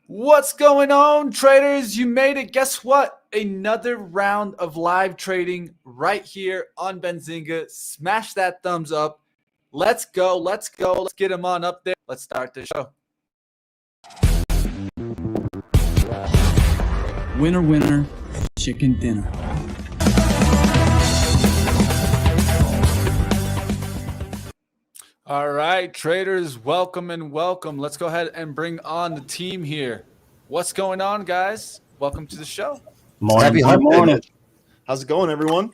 What's going on, traders? You made it. Guess what? Another round of live trading right here on Benzinga. Smash that thumbs up. Let's go. Let's get them on up there. Let's start the show. Winner, winner, chicken dinner. All right, traders, welcome and welcome. Let's go ahead and bring on the team here. What's going on, guys? Welcome to the show. Happy hump day. How's it going, everyone?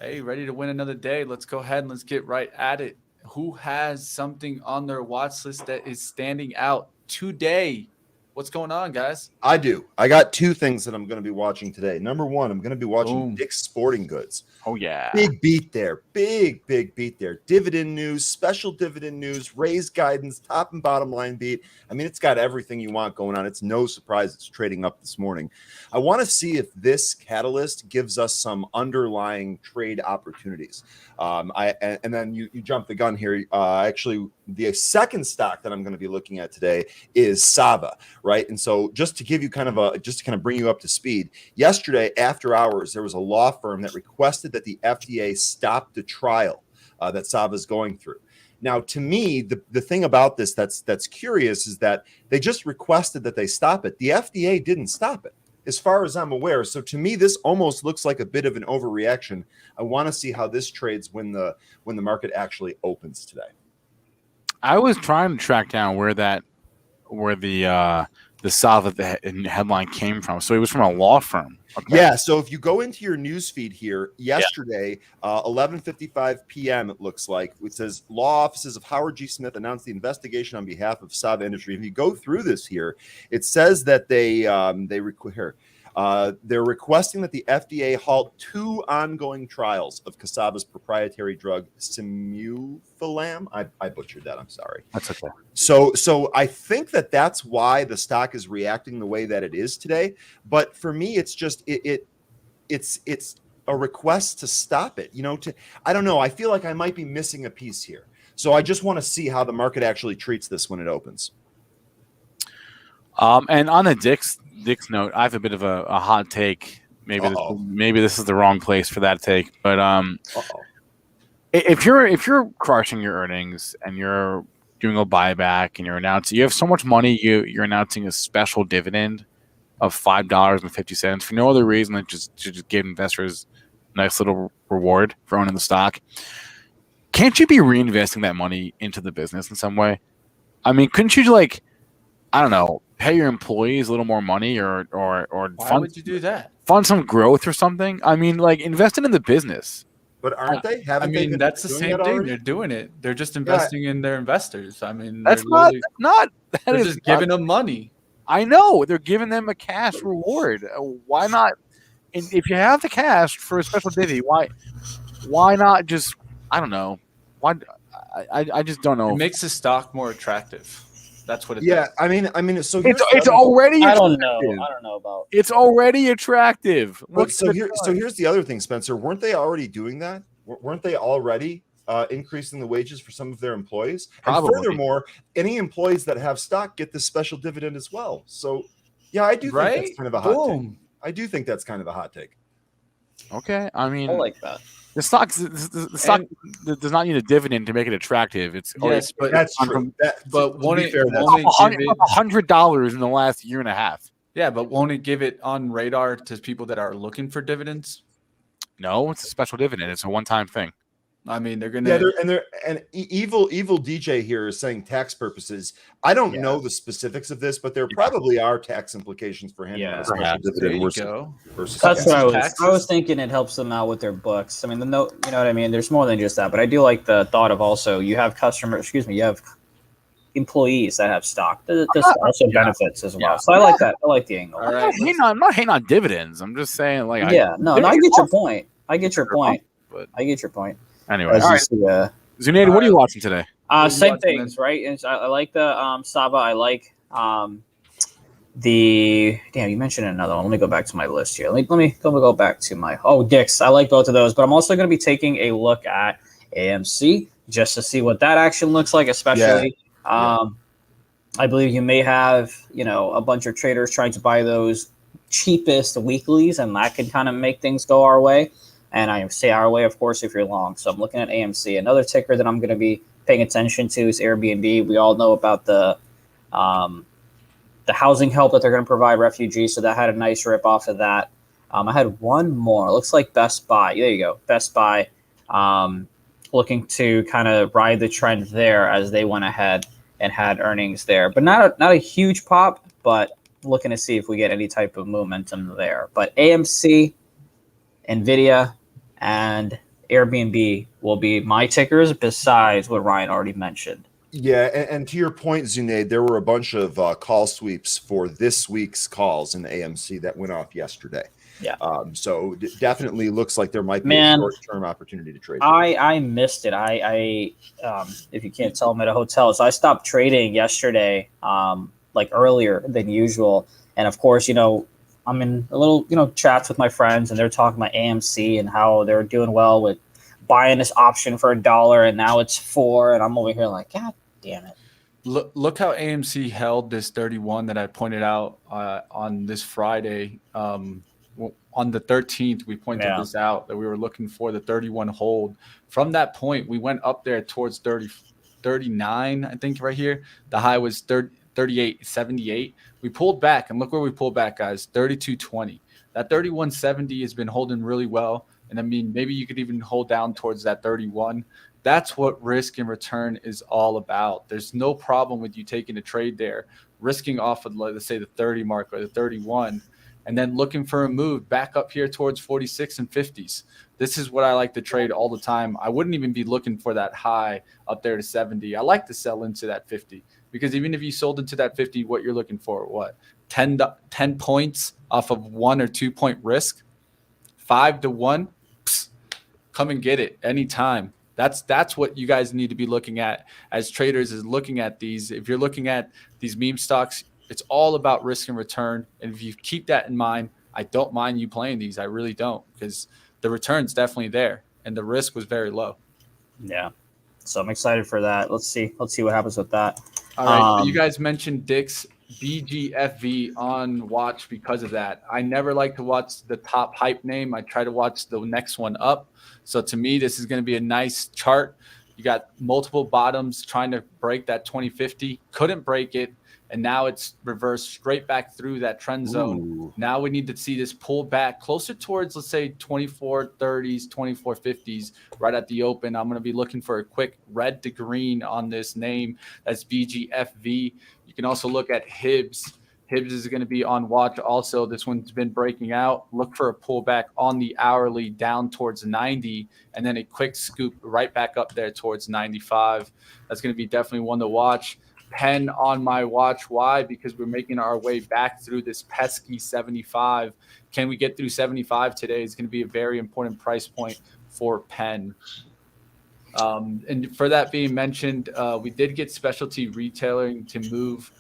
Hey, ready to win another day. Let's go ahead and let's get right at it. Who has something on their watch list that is standing out today? What's going on, guys? I do. I got two things that I'm going to be watching today. Number one, I'm going to be watching Dick's Sporting Goods. Oh, yeah. Big beat there. Big beat there. Dividend news, special dividend news, raised guidance, top and bottom line beat. I mean, it's got everything you want going on. It's no surprise it's trading up this morning. I want to see if this catalyst gives us some underlying trade opportunities. And then you jump the gun here. Actually, the second stock that I'm going to be looking at today is SAVA, right? And so just to give you kind of bring you up to speed, yesterday after hours, there was a law firm that requested that the FDA stop the trial that SAVA is going through. Now, to me, the thing about this that's curious is that they just requested that they stop it. The FDA didn't stop it, as far as I'm aware. So to me, this almost looks like a bit of an overreaction. I want to see how this trades when the market actually opens today. I was trying to track down where the SAVA headline came from. So it was from a law firm. Okay. Yeah. So if you go into your news feed here, yesterday, 11:55 p.m. it looks like, it says law offices of Howard G. Smith announced the investigation on behalf of SAVA Industry. If you go through this here, it says that they're requesting that the FDA halt 2 ongoing trials of Cassava's proprietary drug Simufilam. I butchered that. I'm sorry. That's okay. So I think that's why the stock is reacting the way that it is today. But for me, it's just it's a request to stop it. I don't know. I feel like I might be missing a piece here. So I just want to see how the market actually treats this when it opens. And on the Dick's note, I have a bit of a hot take. Maybe this is the wrong place for that take, but if you're crushing your earnings and you're doing a buyback and you have so much money, you're announcing a special dividend of $5.50 for no other reason than just to give investors a nice little reward for owning the stock. Can't you be reinvesting that money into the business in some way? I mean, couldn't you I don't know, pay your employees a little more money or Why would you do that? Fund some growth or something? I mean, invest in the business. But aren't they? That's the same thing. They're doing it. They're just investing in their investors. I mean, that's they're just giving them money. I know they're giving them a cash reward. Why not? And if you have the cash for a special divvy, why not just? I don't know. Why? I just don't know. It makes the stock more attractive. That's what it does. I mean, so it's already. I don't know about. It's already attractive. Here's the other thing, Spencer. Weren't they already doing that? Weren't they already increasing the wages for some of their employees? Probably. And furthermore, any employees that have stock get this special dividend as well. So, yeah, I do think that's kind of a hot take. I do think that's kind of a hot take. Okay, I mean, I like that. The stock does not need a dividend to make it attractive. It's but that's true. But won't it $100 in the last year and a half? Yeah, but won't it give it on radar to people that are looking for dividends? No, it's a special dividend. It's a one-time thing. I mean, they're gonna. Yeah, and evil DJ here is saying tax purposes. I don't know the specifics of this, but there probably are tax implications for him. Yeah, versus that's what I was thinking. It helps them out with their books. I mean, you know what I mean. There's more than just that, but I do like the thought of also you have you have employees that have stock. This also benefits as well. So I like that. I like the angle. All right. I'm not hating on dividends. I'm just saying, I get your point. I get your point. Anyway, all right. Zunaid, what are you watching today? Same things, right? And I like the SAVA. I like the you mentioned another one. Let me go back to my list here. Let me go back to my Dick's. I like both of those, but I'm also going to be taking a look at AMC just to see what that action looks like, especially I believe you may have, a bunch of traders trying to buy those cheapest weeklies, and that can kind of make things go our way. And I say our way, of course, if you're long. So I'm looking at AMC. Another ticker that I'm going to be paying attention to is Airbnb. We all know about the housing help that they're going to provide refugees. So that had a nice rip off of that. I had one more. It looks like Best Buy. There you go. Best Buy looking to kind of ride the trend there as they went ahead and had earnings there. But not a huge pop, but looking to see if we get any type of momentum there. But AMC, NVIDIA, and Airbnb will be my tickers besides what Ryan already mentioned. Yeah, and to your point, Zunaid, there were a bunch of call sweeps for this week's calls in the AMC that went off yesterday. Yeah. So definitely looks like there might be a short-term opportunity to trade. I missed it. I if you can't tell, I'm at a hotel, so I stopped trading yesterday, like earlier than usual. And of course, I'm in a little, chats with my friends, and they're talking about AMC and how they're doing well with buying this option for $1, and now it's $4, and I'm over here like, God damn it. Look how AMC held this 31 that I pointed out on this Friday. On the 13th, we pointed this out, that we were looking for the 31 hold. From that point, we went up there towards 39, I think, right here. The high was 38.78. We pulled back, and look where we pulled back, guys, 32.20. That 31.70 has been holding really well. And I mean, maybe you could even hold down towards that 31. That's what risk and return is all about. There's no problem with you taking a trade there, risking off of, let's say, the 30 mark or the 31, and then looking for a move back up here towards 46 and 50s. This is what I like to trade all the time. I wouldn't even be looking for that high up there to 70. I like to sell into that 50, because even if you sold into that 50, what you're looking for, what, 10 points off of 1 or 2 point risk, 5 to 1, come and get it anytime. That's what you guys need to be looking at as traders, is looking at these. If you're looking at these meme stocks, it's all about risk and return. And if you keep that in mind, I don't mind you playing these. I really don't, because the return's definitely there and the risk was very low. Yeah. So I'm excited for that. Let's see what happens with that. All right. You guys mentioned Dick's BGFV on watch because of that. I never like to watch the top hype name. I try to watch the next one up. So to me, this is going to be a nice chart. You got multiple bottoms trying to break that 2050. Couldn't break it. And now it's reversed straight back through that trend zone. Ooh. Now we need to see this pull back closer towards, let's say, 2430s, 2450s right at the open. I'm going to be looking for a quick red to green on this name. That's BGFV. You can also look at Hibbs. Hibbs is going to be on watch also. This one's been breaking out. Look for a pullback on the hourly down towards 90, and then a quick scoop right back up there towards 95. That's going to be definitely one to watch. PENN on my watch. Why? Because we're making our way back through this pesky 75. Can we get through 75 today? It's going to be a very important price point for PENN. And for that being mentioned, we did get specialty retailing to move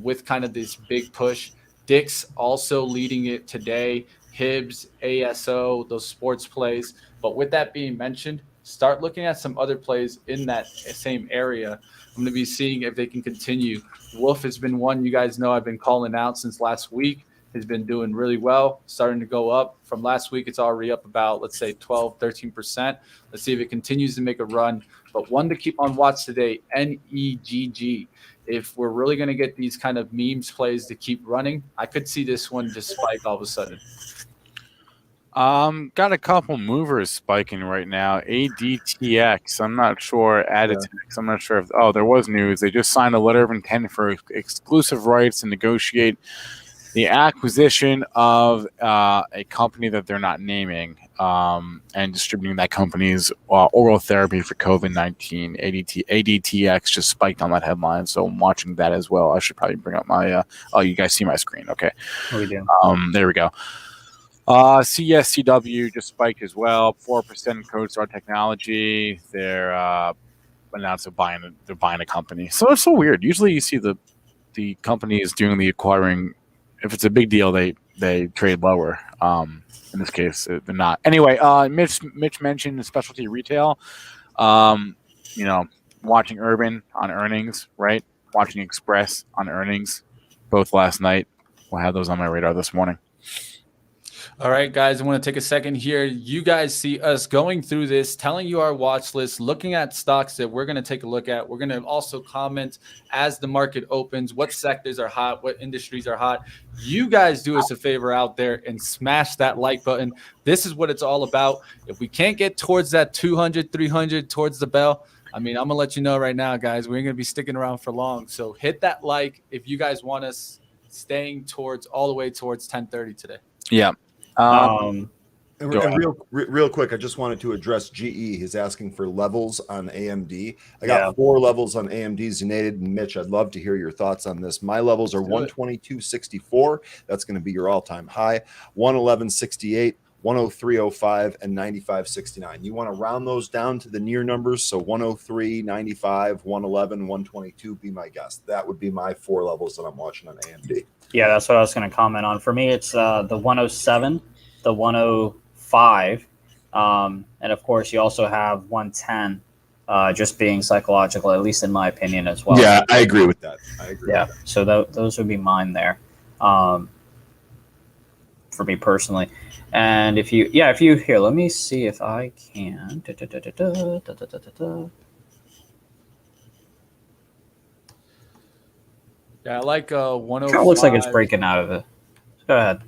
with kind of this big push. Dick's also leading it today. Hibbs, ASO, those sports plays. But with that being mentioned, start looking at some other plays in that same area. I'm going to be seeing if they can continue. Wolf has been one you guys know I've been calling out since last week. Has been doing really well, starting to go up. From last week, it's already up about, let's say, 12, 13%. Let's see if it continues to make a run. But one to keep on watch today, NEGG. If we're really going to get these kind of memes plays to keep running, I could see this one just spike all of a sudden. Got a couple movers spiking right now. ADTX, I'm not sure. Aditex, I'm not sure if. Oh, there was news. They just signed a letter of intent for exclusive rights to negotiate the acquisition of a company that they're not naming, and distributing that company's oral therapy for COVID-19. ADTX just spiked on that headline, so I'm watching that as well. I should probably bring up my. Oh, you guys see my screen? Okay. Oh, we do. There we go. CSCW just spiked as well. 4% CodeStar Technology. They're announced they're buying a company. So it's so weird. Usually you see the company is doing the acquiring. If it's a big deal, they trade lower. In this case, they're not. Anyway, Mitch mentioned specialty retail. Watching Urban on earnings, right? watching Express on earnings, both last night. We'll have those on my radar this morning. All right, guys, I want to take a second here. You guys see us going through this, telling you our watch list, looking at stocks that we're going to take a look at. We're going to also comment as the market opens, what sectors are hot, what industries are hot. You guys do us a favor out there and smash that like button. This is what it's all about. If we can't get towards that 200, 300, towards the bell, I mean, I'm going to let you know right now, guys, we ain't going to be sticking around for long. So hit that like if you guys want us staying towards all the way towards 10:30 today. Yeah. And real quick, I just wanted to address GE. He's asking for levels on AMD. I got 4 levels on AMD. Zunaid and Mitch, I'd love to hear your thoughts on this. My levels are 122.64. That's going to be your all-time high. 111.68, 103.05, and 95.69. You want to round those down to the near numbers. So 103, 95, 111, 122, be my guess. That would be my 4 levels that I'm watching on AMD. Yeah, that's what I was going to comment on. For me, it's the 107, the 105, and of course, you also have 110, just being psychological, at least in my opinion as well. Yeah, I agree with that. So those would be mine there, for me personally. And if you here, let me see if I can. Yeah, I like 105. Kind of looks like it's breaking out of it. Go ahead.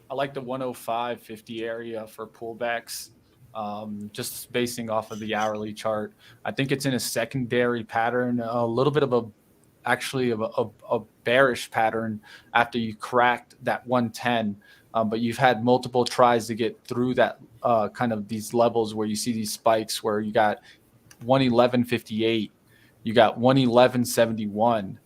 I like the 105.50 area for pullbacks, just basing off of the hourly chart. I think it's in a secondary pattern, a little bit of a bearish pattern after you cracked that 110. But you've had multiple tries to get through that kind of these levels where you see these spikes where you got 111.58, you got 111.71.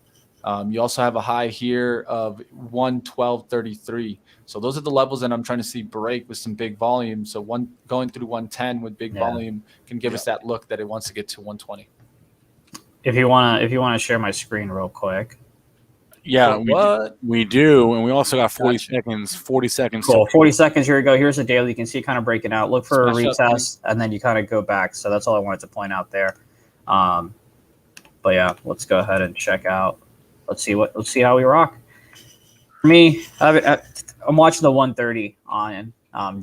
You also have a high here of 112.33. So those are the levels that I'm trying to see break with some big volume. So going through 110 with big volume can give us that look that it wants to get to 120. If you wanna share my screen real quick. Yeah, we do, and we also got 40 seconds. 40 seconds. Cool. 40 seconds. Here we go. Here's the daily. You can see kind of breaking out. Look for a retest, and then you kind of go back. So that's all I wanted to point out there. But yeah, let's go ahead and check out. Let's see how we rock. For me, I'm watching the 130 on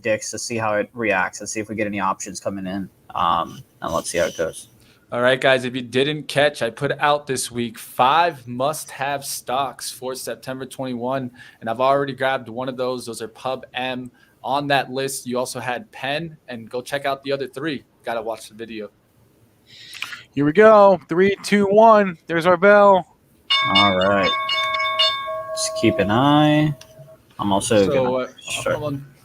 Dix to see how it reacts and see if we get any options coming in. And let's see how it goes. All right, guys, if you didn't catch, I put out this week 5 must-have stocks for September 21, and I've already grabbed one of those. Those are Pub M. On that list, you also had PENN, and go check out the other 3. Got to watch the video. Here we go. 3, 2, 1. There's our bell. All right. Just keep an eye. I'm also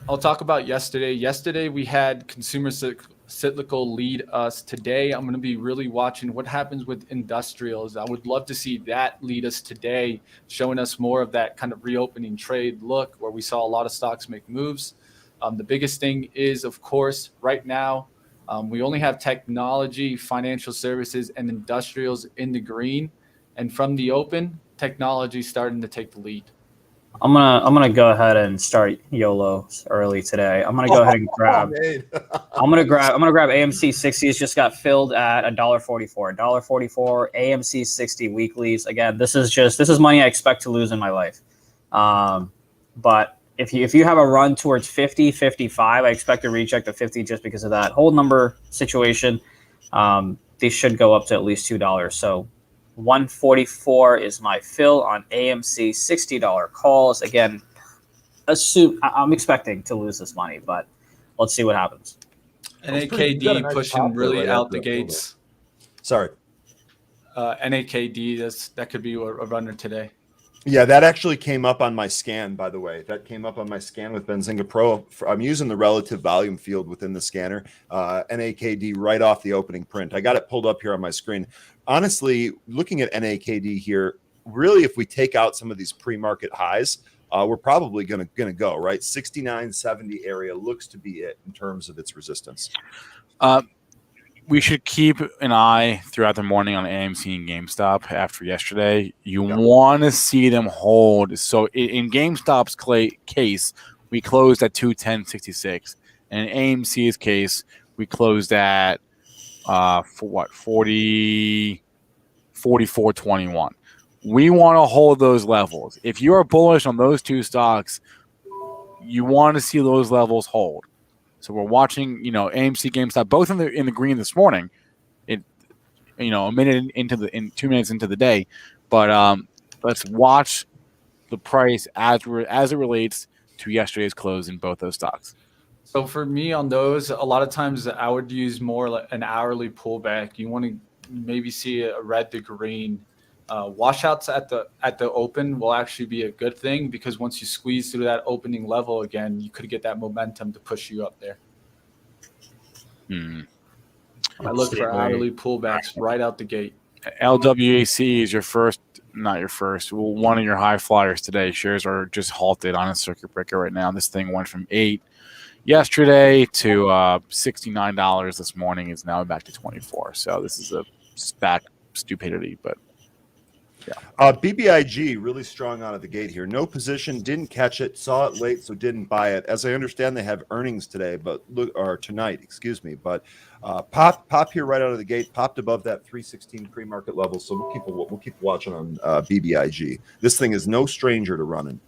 I'll talk about yesterday. Yesterday, we had consumer cyclical lead us. Today, I'm going to be really watching what happens with industrials. I would love to see that lead us today, showing us more of that kind of reopening trade look where we saw a lot of stocks make moves. The biggest thing is, of course, right now, we only have technology, financial services, and industrials in the green. And from the open, technology starting to take the lead. I'm gonna go ahead and start YOLO early today. I'm gonna go ahead and grab. I'm gonna grab AMC 60s. Just got filled at $1.44. $1.44. AMC 60 weeklies. Again, this is money I expect to lose in my life. But if you have a run towards 50, 55, I expect to reject the 50 just because of that whole number situation. They should go up to at least $2. So 144 is my fill on AMC $60 calls. Again, I'm expecting to lose this money, but let's see what happens. NAKD pushing really out the gates. Sorry. NAKD, that could be a runner today. Yeah, that actually came up on my scan, by the way. That came up on my scan with Benzinga Pro. I'm using the relative volume field within the scanner. NAKD right off the opening print. I got it pulled up here on my screen. Honestly, looking at NAKD here, really, if we take out some of these pre-market highs, we're probably going to go, right? 69.70 area looks to be it in terms of its resistance. We should keep an eye throughout the morning on AMC and GameStop after yesterday. You want to see them hold. So in GameStop's case, we closed at 210.66. And in AMC's case, we closed at 44.21. We want to hold those levels. If you are bullish on those two stocks, you want to see those levels hold. So we're watching, AMC, Gamestop, both in the green this morning. It, a minute in 2 minutes into the day, but let's watch the price as it relates to yesterday's close in both those stocks. So for me on those, a lot of times I would use more like an hourly pullback. You want to maybe see a red to green. Washouts at the open will actually be a good thing because once you squeeze through that opening level again, you could get that momentum to push you up there. I look for hourly pullbacks right out the gate. LWAC is one of your high flyers today. Shares are just halted on a circuit breaker right now. This thing went from 8 yesterday to $69 this morning. Is now back to 24. So this is a SPAC stupidity, but yeah. BBIG really strong out of the gate here. No position, didn't catch it, saw it late, so didn't buy it. As I understand, they have earnings today, tonight, excuse me. But pop here right out of the gate, popped above that 316 pre-market level. So we'll keep watching on BBIG. This thing is no stranger to running.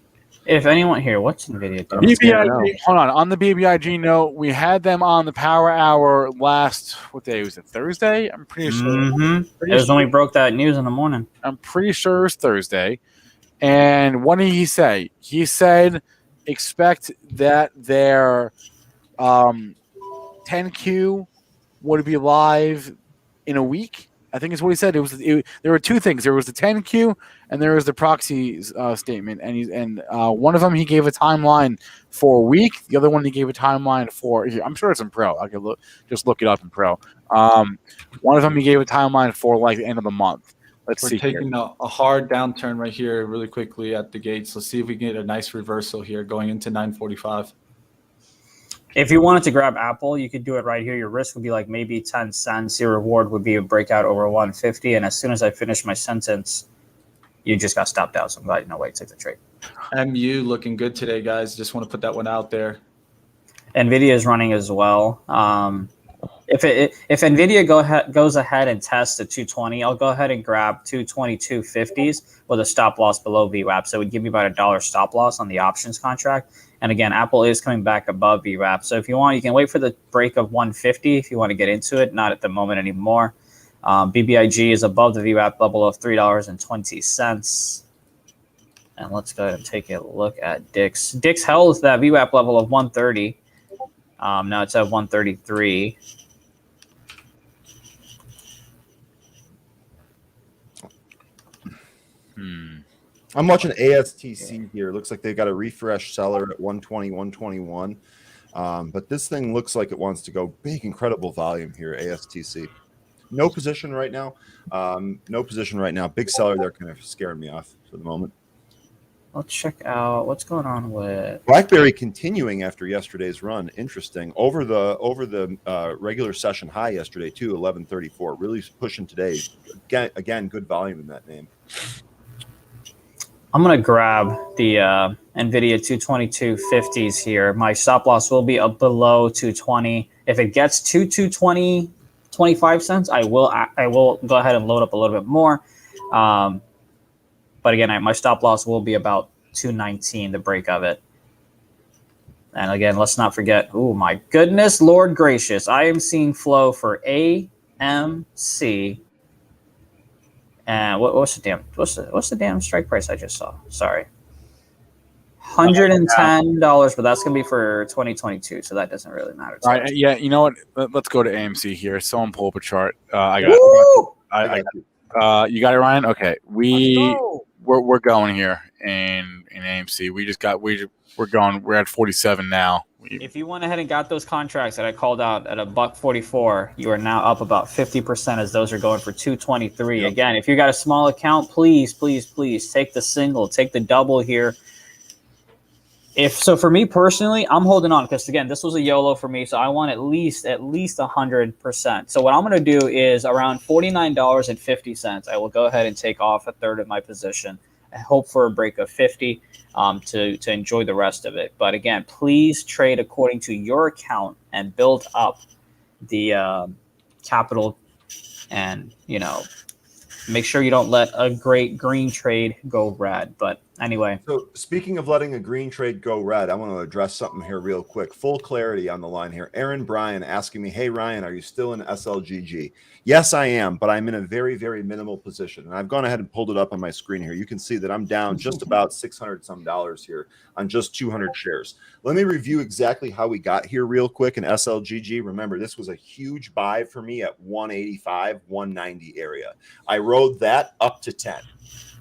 If anyone here, what's NVIDIA doing? BBIG, hold on the BBIG note, we had them on the Power Hour last, what day was it, Thursday? I'm pretty sure. It was when we broke that news in the morning. I'm pretty sure it's Thursday. And what did he say? He said expect that their 10Q would be live in a week. I think is what he said. There were two things. There was the 10Q and there was the proxy statement. And one of them he gave a timeline for a week. The other one he gave a timeline for. I'm sure it's in Pro. I could just look it up in Pro. One of them he gave a timeline for like the end of the month. We're taking a hard downturn right here, really quickly at the gates. Let's see if we can get a nice reversal here going into 945. If you wanted to grab Apple, you could do it right here. Your risk would be like maybe 10 cents. Your reward would be a breakout over 150. And as soon as I finish my sentence, you just got stopped out. So I'm glad you know why you took the trade. MU looking good today, guys. Just want to put that one out there. NVIDIA is running as well. If NVIDIA goes ahead and tests the 220, I'll go ahead and grab 222.50s with a stop loss below VWAP. So it would give me about $1 stop loss on the options contract. And again, Apple is coming back above VWAP. So if you want, you can wait for the break of 150 if you want to get into it. Not at the moment anymore. BBIG is above the VWAP level of $3.20. And let's go ahead and take a look at DIX. DIX held that VWAP level of 130. Now it's at 133. I'm watching ASTC here. Looks like they got a refresh seller at 120, 121. But this thing looks like it wants to go big, incredible volume here, ASTC. No position right now. Big seller there, kind of scaring me off for the moment. Let's check out what's going on with BlackBerry continuing after yesterday's run. Interesting. Over the regular session high yesterday too, 1134. Really pushing today. Again, good volume in that name. I'm going to grab the NVIDIA 222.50s here. My stop loss will be up below 220. If it gets to 220, 25 cents, I will go ahead and load up a little bit more. But again, my stop loss will be about 219, the break of it. And again, let's not forget, oh my goodness, Lord gracious, I am seeing flow for AMC. And what's the damn strike price I just saw? Sorry, $110, but that's gonna be for 2022, so that doesn't really matter. All right, yeah, you know what? Let's go to AMC here. Someone pull up a chart. I got you got it, Ryan. Okay, we're going here in AMC. We're going. We're at 47 now. If you went ahead and got those contracts that I called out at $144, you are now up about 50% as those are going for 223. Yep. Again, if you got a small account, please take the single, take the double here. So for me personally, I'm holding on because again, this was a YOLO for me, so I want at least 100%. So what I'm going to do is around $49.50. I will go ahead and take off a third of my position. I hope for a break of 50 to enjoy the rest of it. But again, please trade according to your account and build up the capital and make sure you don't let a great green trade go red. But anyway, So speaking of letting a green trade go red, I want to address something here real quick. Full clarity on the line here. Aaron Bryan asking me, hey, Ryan, are you still in SLGG? Yes, I am, but I'm in a very, very minimal position. And I've gone ahead and pulled it up on my screen here. You can see that I'm down just about $600 some here on just 200 shares. Let me review exactly how we got here real quick in SLGG. Remember, this was a huge buy for me at 185, 190 area. I rode that up to 10.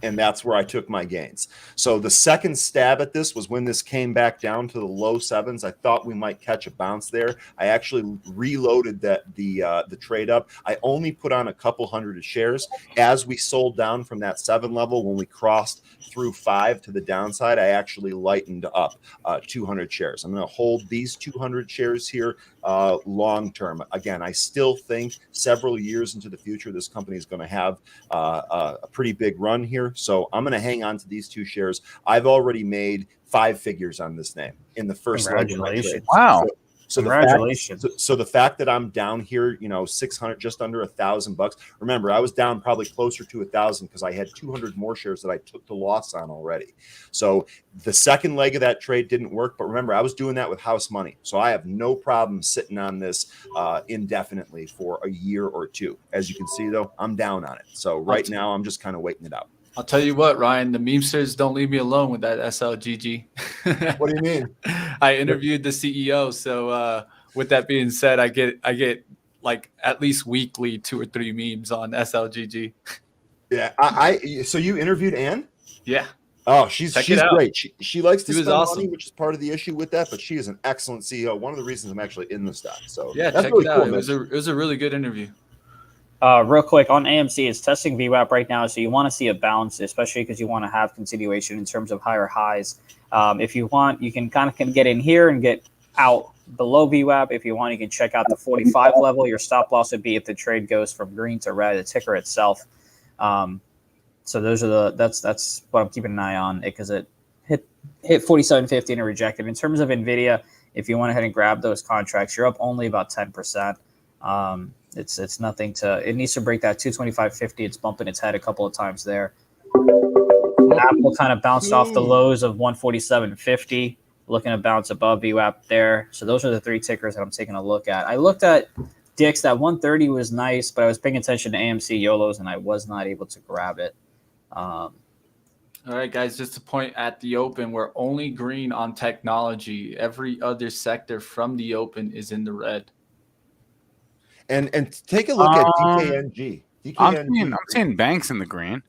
And that's where I took my gains. So the second stab at this was when this came back down to the low sevens. I thought we might catch a bounce there. I actually reloaded the trade up. I only put on a couple hundred of shares as we sold down from that 7 level. When we crossed through 5 to the downside, I actually lightened up 200 shares. I'm going to hold these 200 shares here long term. Again, I still think several years into the future, this company is going to have a pretty big run here. So I'm going to hang on to these 2 shares. I've already made 5 figures on this name in the first leg of my trade. Wow. So congratulations. The fact that I'm down here, 600, just under $1,000. Remember, I was down probably closer to 1,000 because I had 200 more shares that I took the loss on already. So the second leg of that trade didn't work. But remember, I was doing that with house money. So I have no problem sitting on this indefinitely for a year or 2. As you can see, though, I'm down on it. So right now, I'm just kind of waiting it out. I'll tell you what, Ryan, the memesters don't leave me alone with that SLGG. What do you mean? I interviewed the CEO, so with that being said, I get like at least weekly 2 or 3 memes on SLGG. Yeah, so you interviewed Ann? Yeah. Oh, she's great. She likes to spend awesome. money, which is part of the issue with that, but she is an excellent CEO. One of the reasons I'm actually in the stock. So yeah, that's check really it out. cool, It was a really good interview. real quick on AMC, it's testing VWAP right now, so you want to see a bounce, especially because you want to have continuation in terms of higher highs. If you want, you can kind of get in here and get out below VWAP. If you want, you can check out the 45 level. Your stop loss would be if the trade goes from green to red, the ticker itself. So those are that's what I'm keeping an eye on, because it hit 47.50 and it rejected. In terms of NVIDIA, if you went ahead and grab those contracts, you're up only about 10%. It's nothing to. It needs to break that 225.50. It's bumping its head a couple of times there. Apple kind of bounced off the lows of 147.50, looking to bounce above VWAP there. So those are the 3 tickers that I'm taking a look at. I looked at Dick's. That 130 was nice, but I was paying attention to AMC YOLOs and I was not able to grab it. All right, guys, just to point at the open, we're only green on technology. Every other sector from the open is in the red. And take a look at DKNG. I'm seeing banks in the green.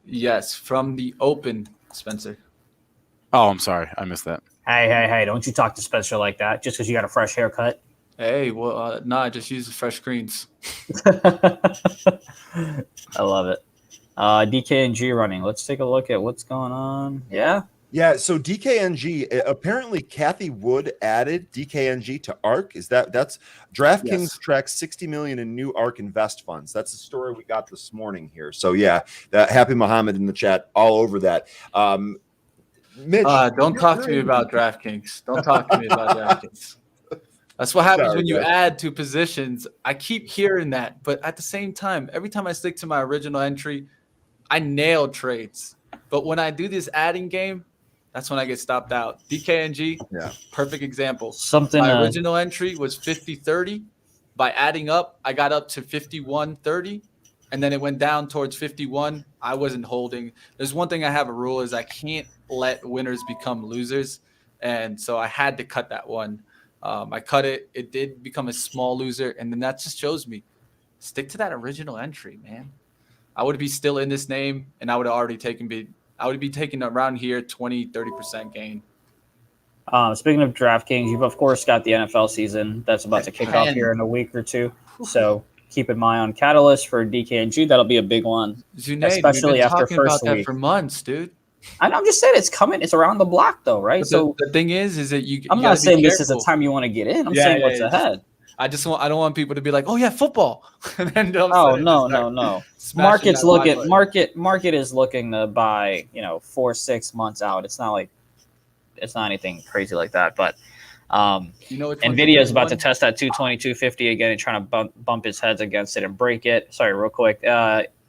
Yes, from the open, Spencer. Oh, I'm sorry. I missed that. Hey, don't you talk to Spencer like that just because you got a fresh haircut. Hey, well, I just use the fresh screens. I love it. DKNG running. Let's take a look at what's going on. Yeah, so DKNG, apparently Kathy Wood added DKNG to ARK. That's DraftKings tracks 60 million in new ARK Invest funds. That's the story we got this morning here. So yeah, Happy Muhammad in the chat, all over that. Mitch, don't talk to me about DraftKings. Don't talk to me about DraftKings. That's what happens when you add 2 positions. I keep hearing that, but at the same time, every time I stick to my original entry, I nail trades. But when I do this adding game, that's when I get stopped out. DKNG, perfect example. My original entry was 50.30. By adding up, I got up to 51.30, and then it went down towards 51. I wasn't holding. There's one thing I have a rule is I can't let winners become losers, and so I had to cut that one. I cut it. It did become a small loser, and then that just shows me stick to that original entry, man. I would be still in this name, and I would have already I would be taking around here 20-30% gain. Speaking of DraftKings, you've of course got the NFL season that's about to kick off here in a week or 2. So keep in mind on Catalyst for DKNG. That'll be a big one, Zunaid, especially after talking first about week. That for months, dude. I'm just saying it's coming. It's around the block, though, right? But so the thing is that I'm not saying this is the time you want to get in. I'm saying what's ahead. I don't want people to be like, oh yeah, football. And then no. Market is looking to buy, 4-6 months out. It's not anything crazy like that. But NVIDIA is about to test that 220, 250 again and trying to bump its heads against it and break it. Sorry, real quick.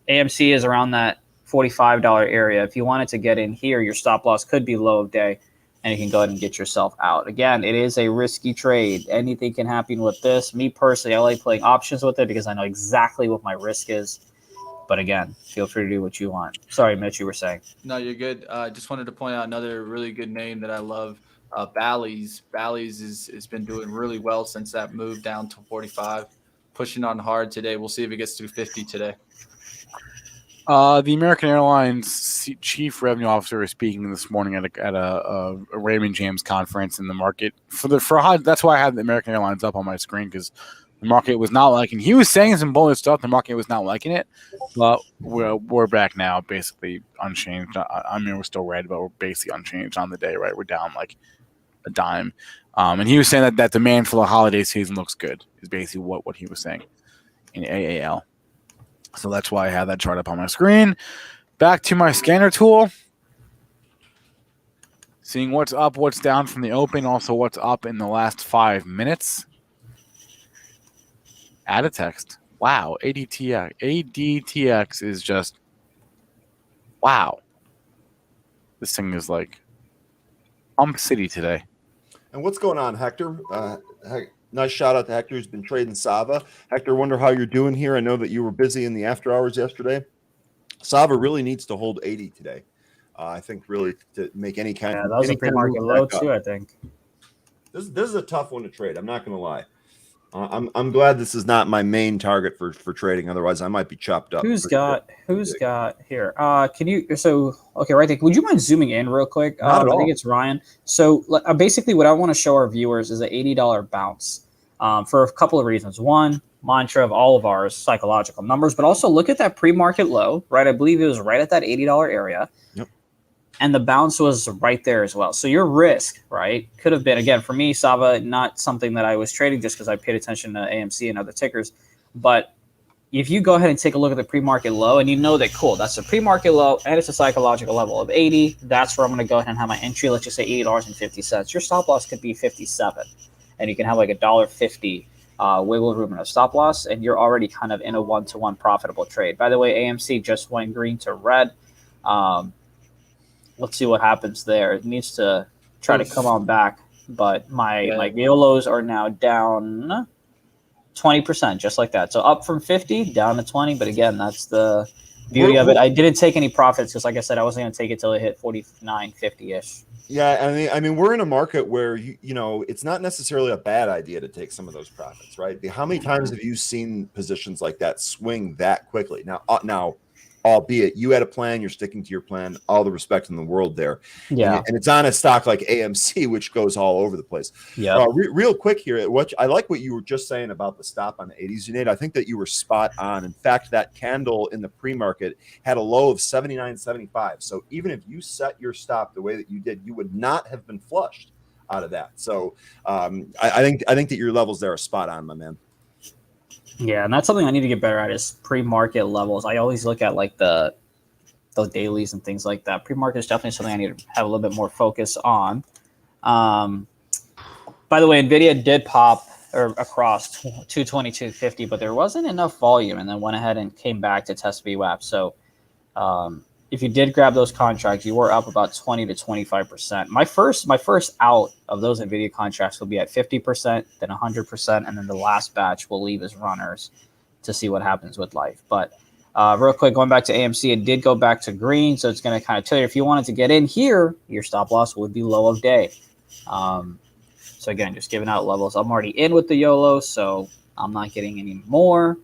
AMC is around that $45 area. If you wanted to get in here, your stop loss could be low of day, and you can go ahead and get yourself out. Again, it is a risky trade. Anything can happen with this. Me personally, I like playing options with it because I know exactly what my risk is. But again, feel free to do what you want. Sorry, Mitch, you were saying. No, you're good. I just wanted to point out another really good name that I love. Bally's. Bally's has been doing really well since that move down to 45, pushing on hard today. We'll see if it gets through 50 today. The American Airlines chief revenue officer is speaking this morning at a Raymond James conference in the market that's why I had the American Airlines up on my screen, because the market was not liking. He was saying some bullish stuff. The market was not liking it, but we're back now, basically unchanged. I mean, we're still red, but we're basically unchanged on the day. Right, we're down like a dime. And he was saying that demand for the holiday season looks good. Is basically what he was saying in AAL. So that's why I have that chart up on my screen. Back to my scanner tool. Seeing what's up, what's down from the open, also what's up in the last 5 minutes. Add a text. Wow, ADTX is just, wow. This thing is like City today. And what's going on, Hector? Nice shout out to Hector, who's been trading SAVA. Hector, wonder how you're doing here. I know that you were busy in the after hours yesterday. SAVA really needs to hold 80 today. I think really to make any kind of. Yeah, that was a pre-market low too, I think. This is a tough one to trade. I'm not going to lie. I'm glad this is not my main target for trading. Otherwise, I might be chopped up. Who's got here? Can you? So okay, right there. Would you mind zooming in real quick? Not at all. I think it's Ryan. So basically, what I want to show our viewers is an $80 bounce for a couple of reasons. One, mantra of all of ours, psychological numbers, but also look at that pre-market low. Right, I believe it was right at that $80 area. Yep. And the bounce was right there as well. So your risk, right, could have been, again, for me, SAVA, not something that I was trading just because I paid attention to AMC and other tickers. But if you go ahead and take a look at the pre-market low and you know that, cool, that's a pre-market low and it's a psychological level of 80, that's where I'm going to go ahead and have my entry. Let's just say $80.50. Your stop loss could be 57. And you can have like $1.50 wiggle room in a stop loss, and you're already kind of in a one-to-one profitable trade. By the way, AMC just went green to red. Let's see what happens there. It needs to try to come on back, but my YOLOs are now down 20%, just like that. So up from 50 down to 20. But again, that's the beauty of it. I didn't take any profits because, like I said, I wasn't going to take it till it hit 49.50-ish. Yeah, I mean, we're in a market where you know it's not necessarily a bad idea to take some of those profits, right? How many times have you seen positions like that swing that quickly? Now, albeit you had a plan, you're sticking to your plan, all the respect in the world there. Yeah. And it's on a stock like AMC, which goes all over the place. Yeah. Real quick here, I like what you were just saying about the stop on the 80s, Zunaid. I think that you were spot on. In fact, that candle in the pre-market had a low of 79.75. So even if you set your stop the way that you did, you would not have been flushed out of that. So I think that your levels there are spot on, my man. Yeah, and that's something I need to get better at is pre-market levels. I always look at like the dailies and things like that. Pre-market is definitely something I need to have a little bit more focus on. By the way, NVIDIA did pop across 222.50, but there wasn't enough volume, and then went ahead and came back to test VWAP. So if you did grab those contracts, you were up about 20 to 25%. My first out of those NVIDIA contracts will be at 50%, then 100%, and then the last batch will leave as runners to see what happens with life. But real quick, going back to AMC, it did go back to green, so it's going to kind of tell you if you wanted to get in here, your stop loss would be low of day. So again, just giving out levels. I'm already in with the YOLO, so I'm not getting any more.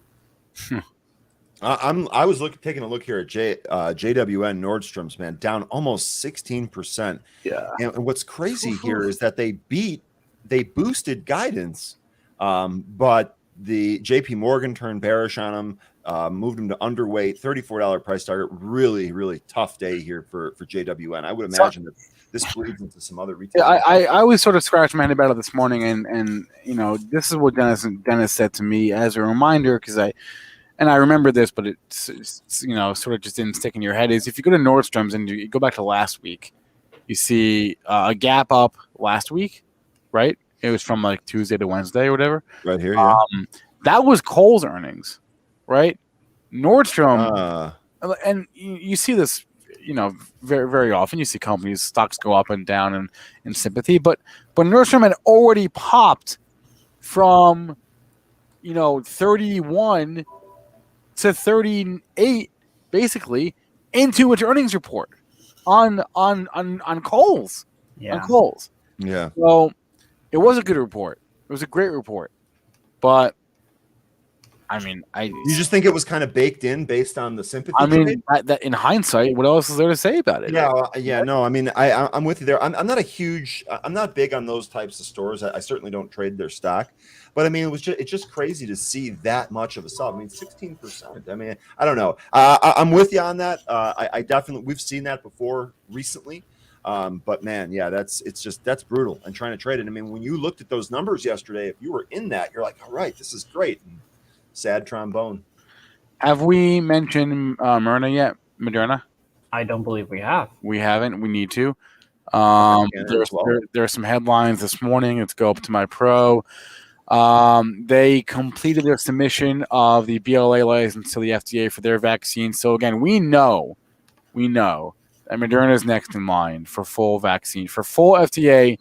I was taking a look here at JWN Nordstrom's, man, down almost 16%. Yeah. And what's crazy here is that they boosted guidance, but the JP Morgan turned bearish on them, moved them to underweight, $34 price target. Really, really tough day here for JWN. I would imagine that this bleeds into some other retail. Yeah, I was sort of scratching my head about it this morning, and you know, this is what Dennis said to me as a reminder, because I remember this, but it's you know, sort of just didn't stick in your head, is if you go to Nordstrom's and you go back to last week, you see a gap up last week, right? It was from like Tuesday to Wednesday or whatever. Right here, yeah. That was Kohl's earnings, right? Nordstrom, and you see this, very, very often. You see companies, stocks go up and down in sympathy, but Nordstrom had already popped from 31 to 38 basically into its earnings report on Kohl's. Yeah. On Kohl's. Yeah. So it was a good report. It was a great report. But I mean, You just think it was kind of baked in based on the sympathy? I mean, that in hindsight, what else is there to say about it? Yeah. No, I mean, I'm with you there. I'm not big on those types of stores. I certainly don't trade their stock, but I mean, it's just crazy to see that much of a sell. I mean, 16%. I mean, I don't know. I'm with you on that. I definitely, we've seen that before recently. But man, yeah, that's brutal. And trying to trade it. I mean, when you looked at those numbers yesterday, if you were in that, you're like, all right, this is great. And sad trombone. Have we mentioned Moderna yet? Moderna? I don't believe we have. We haven't. We need to. There are some headlines this morning. Let's go up to my pro. They completed their submission of the BLA license to the FDA for their vaccine. So again, we know that Moderna is next in line for full vaccine, for full FDA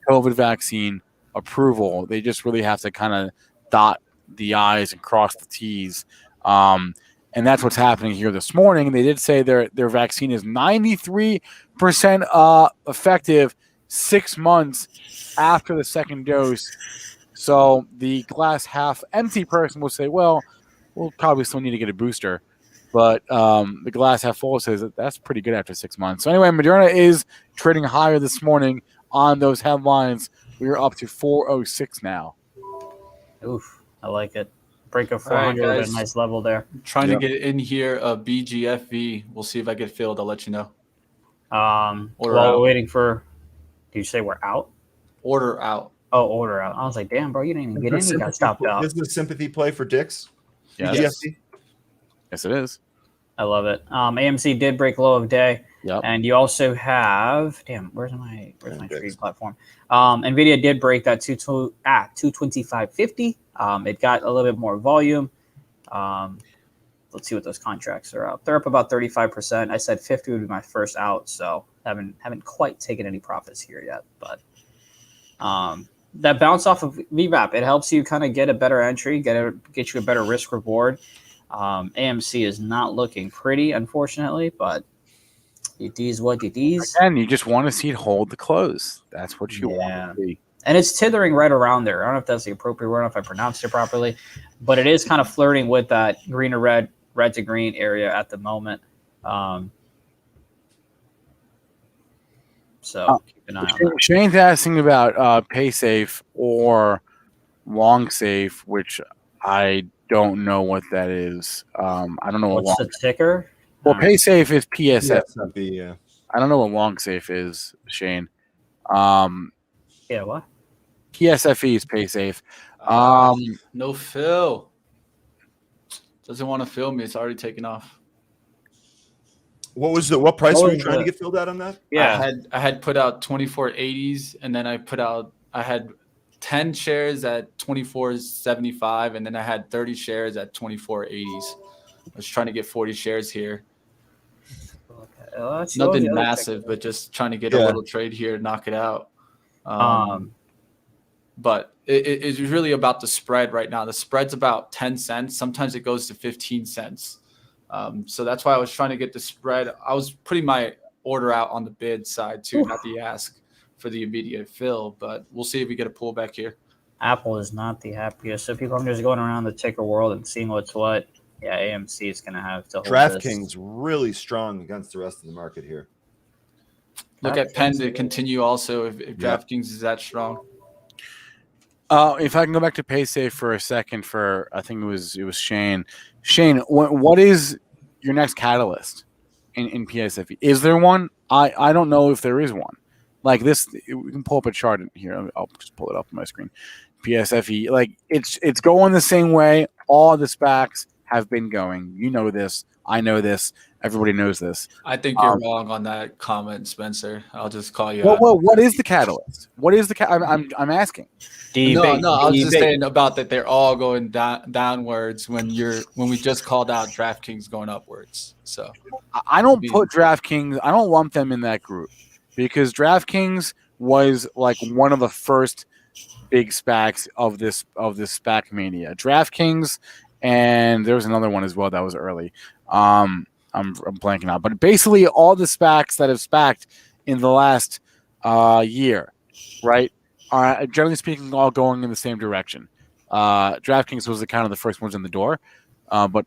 COVID vaccine approval. They just really have to kind of dot the I's and cross the T's. And that's what's happening here this morning. They did say their vaccine is 93% effective 6 months after the second dose. So the glass half empty person will say, well, we'll probably still need to get a booster. But the glass half full says that's pretty good after 6 months. So anyway, Moderna is trading higher this morning on those headlines. We are up to 406 now. Oof. I like it. Break of 400 at a nice level there. Trying to get in here BGFV. We'll see if I get filled. I'll let you know. We're waiting for. Did you say we're out? Order out. Oh, order out. I was like, damn, bro, you didn't even get in. You got stopped out. This is a sympathy play for Dick's. Yes. BGFV? Yes, it is. I love it. AMC did break low of day. Yep. And you also have where's my trading platform? Nvidia did break that 225.50. It got a little bit more volume. Let's see what those contracts are up. They're up about 35%. I said 50 would be my first out, so haven't quite taken any profits here yet. But that bounce off of VWAP, it helps you kind of get a better entry, get you a better risk reward. AMC is not looking pretty, unfortunately, but it is what it is. And you just want to see it hold the close. That's what you want to see. And it's tithering right around there. I don't know if that's the appropriate word, I don't know if I pronounced it properly, but it is kind of flirting with that green to red, red to green area at the moment. So keep an eye on that. Shane's asking about PaySafe or LongSafe, which I don't know what that is. I don't know what's the ticker. Well, PaySafe is PSF. Yeah. I don't know what LongSafe is, Shane. Yeah, what? PSFE is PaySafe. No fill. Doesn't want to fill me. It's already taken off. What price were you trying to get filled out on that? Yeah, I had put out 24.80s, and then I had 10 shares at 24.75, and then I had 30 shares at 24.80s. I was trying to get 40 shares here. Okay. Nothing massive, but just trying to get a little trade here, knock it out. But it's really about the spread right now. The spread's about 10 cents. Sometimes it goes to 15 cents. So that's why I was trying to get the spread. I was putting my order out on the bid side too, not the ask for the immediate fill. But we'll see if we get a pullback here. Apple is not the happiest. So people are just going around the ticker world and seeing what's what. Yeah, AMC is going to have to hold DraftKings really strong against the rest of the market here. Look at PENN to continue also if DraftKings is that strong. If I can go back to PaySafe for a second, I think it was Shane. Shane, what is your next catalyst in PSFE? Is there one? I don't know if there is one. Like this, we can pull up a chart in here. I'll just pull it up on my screen. PSFE, like it's going the same way all the SPACs have been going. You know this. I know this. Everybody knows this. I think you're wrong on that comment, Spencer. I'll just call you out. What is the catalyst? What is the I'm asking. No, I was just saying about that they're all going downwards when we just called out DraftKings going upwards. So I don't put DraftKings. I don't lump them in that group because DraftKings was like one of the first big SPACs of this SPAC mania. DraftKings, and there was another one as well that was early. I'm blanking out, but basically all the SPACs that have SPACed in the last year, right, are generally speaking all going in the same direction. DraftKings was kind of the first ones in the door, but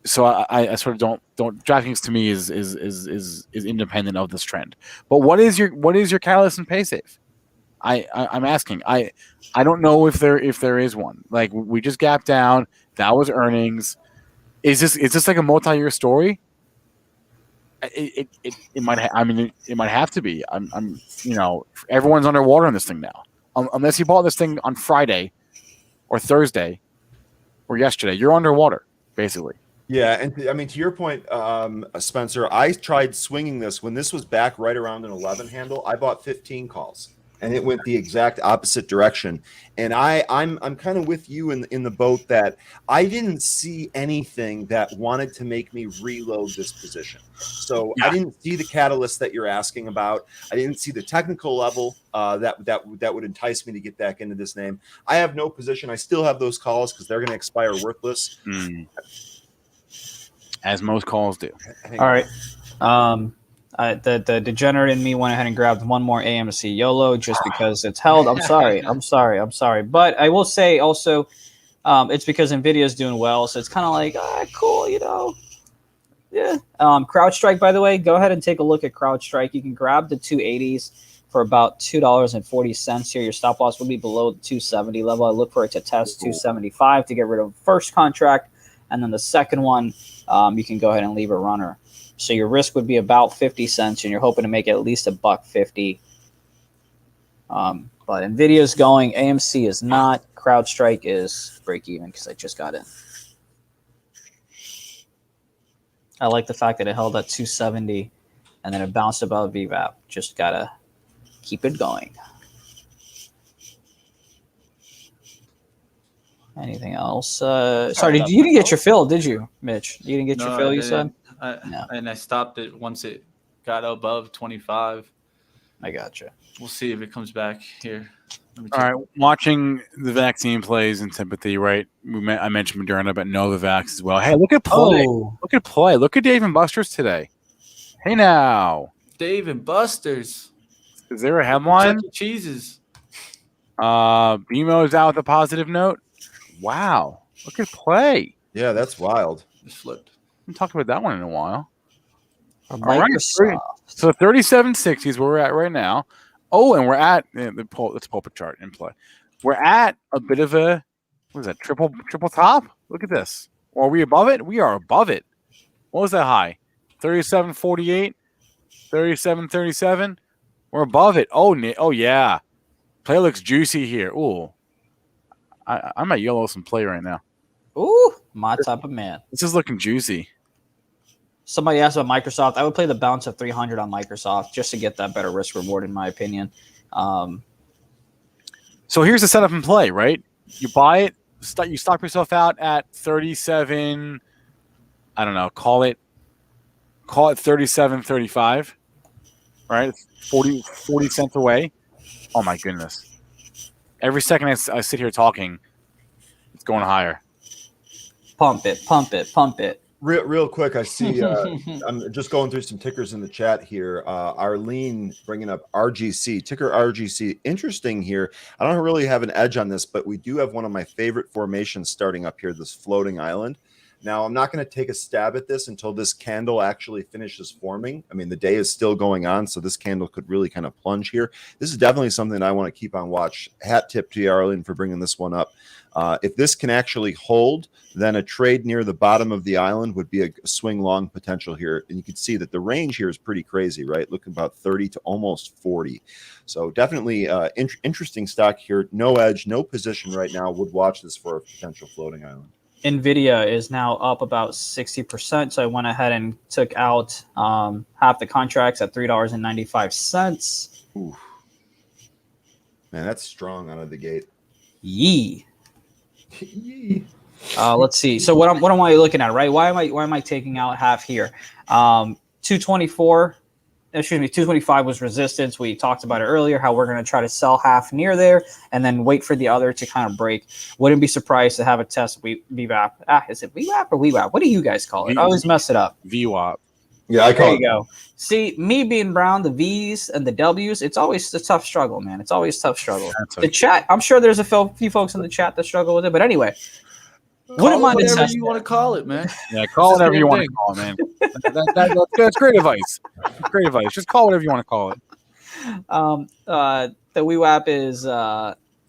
so I sort of don't. DraftKings to me is independent of this trend. But what is your catalyst in PaySafe? I'm asking. I don't know if there is one. Like we just gapped down. That was earnings. Is this like a multi-year story? It might. It might have to be. I'm everyone's underwater on this thing now. Unless you bought this thing on Friday, or Thursday, or yesterday, you're underwater basically. Yeah, and to your point, Spencer, I tried swinging this when this was back right around an 11 handle. I bought 15 calls. And it went the exact opposite direction. And I'm kind of with you in the boat that I didn't see anything that wanted to make me reload this position. So I didn't see the catalyst that you're asking about. I didn't see the technical level that would entice me to get back into this name. I have no position. I still have those calls because they're going to expire worthless. As most calls do. All right. The degenerate in me went ahead and grabbed one more AMC YOLO just because it's held. I'm sorry. But I will say also, it's because Nvidia's doing well, so it's kind of like, cool, Yeah. CrowdStrike, by the way, go ahead and take a look at CrowdStrike. You can grab the 280s for about $2.40 here. Your stop loss will be below the 270 level. I look for it to test 275 to get rid of the first contract, and then the second one, you can go ahead and leave a runner. So your risk would be about 50 cents, and you're hoping to make at least $1.50. But Nvidia's going, AMC is not, CrowdStrike is break even because I just got in. I like the fact that it held at 270 and then it bounced above VWAP. Just gotta keep it going. Anything else? Sorry, you didn't get your fill, did you, Mitch? You didn't get your fill, you said? No. And I stopped it once it got above 25. I gotcha. We'll see if it comes back here. All right, watching the vaccine plays in sympathy, right? I mentioned Moderna, but Novavax as well. Hey, look at play. Look at Dave and Buster's today. Hey now. Dave and Buster's. Is there a headline? Chuck E. Cheese's. BMO is out with a positive note. Wow. Look at play. Yeah, that's wild. Just flipped. We haven't talked about that one in a while. All right. So 3760 is where we're at right now. Oh, and we're at let's pull up a chart in play. We're at a bit of a triple top. Look at this. Are we above it? We are above it. What was that high? 37.48, 37.37. We're above it. Oh yeah. Play looks juicy here. Ooh. I might yellow some play right now. Ooh, my type of man. This is looking juicy. Somebody asked about Microsoft. I would play the bounce of 300 on Microsoft just to get that better risk reward, in my opinion. So here's the setup and play, right? You buy it, you stop yourself out at 37. I don't know. Call it 37.35. Right, 40 cents away. Oh my goodness! Every second I sit here talking, it's going higher. Pump it. Real quick, I see. I'm just going through some tickers in the chat here. Arlene bringing up RGC, ticker RGC. Interesting here. I don't really have an edge on this, but we do have one of my favorite formations starting up here, this floating island. Now, I'm not going to take a stab at this until this candle actually finishes forming. I mean, the day is still going on, so this candle could really kind of plunge here. This is definitely something I want to keep on watch. Hat tip to Arlene for bringing this one up. If this can actually hold, then a trade near the bottom of the island would be a swing long potential here. And you can see that the range here is pretty crazy, right? Looking about 30 to almost 40. So definitely interesting stock here. No edge, no position right now. Would watch this for a potential floating island. NVIDIA is now up about 60%. So I went ahead and took out half the contracts at $3.95. Ooh. Man, that's strong out of the gate. Yee. Yee. Let's see. So what am I looking at, right? Why am I taking out half here? 224. Excuse me, 225 was resistance. We talked about it earlier, how we're going to try to sell half near there and then wait for the other to kind of break. Wouldn't be surprised to have a test VWAP. Is it VWAP or WWAP? What do you guys call it? I always mess it up. VWAP. Yeah, I call There you go. See, me being brown, the V's and the W's, it's always a tough struggle, man. It's always a tough struggle. The chat, I'm sure there's a few folks in the chat that struggle with it. But anyway, wouldn't mind whatever test you want to call it, man. Yeah, call it whatever you want to call it, man. That's great advice. Great advice. Just call it whatever you want to call it. The WWAP is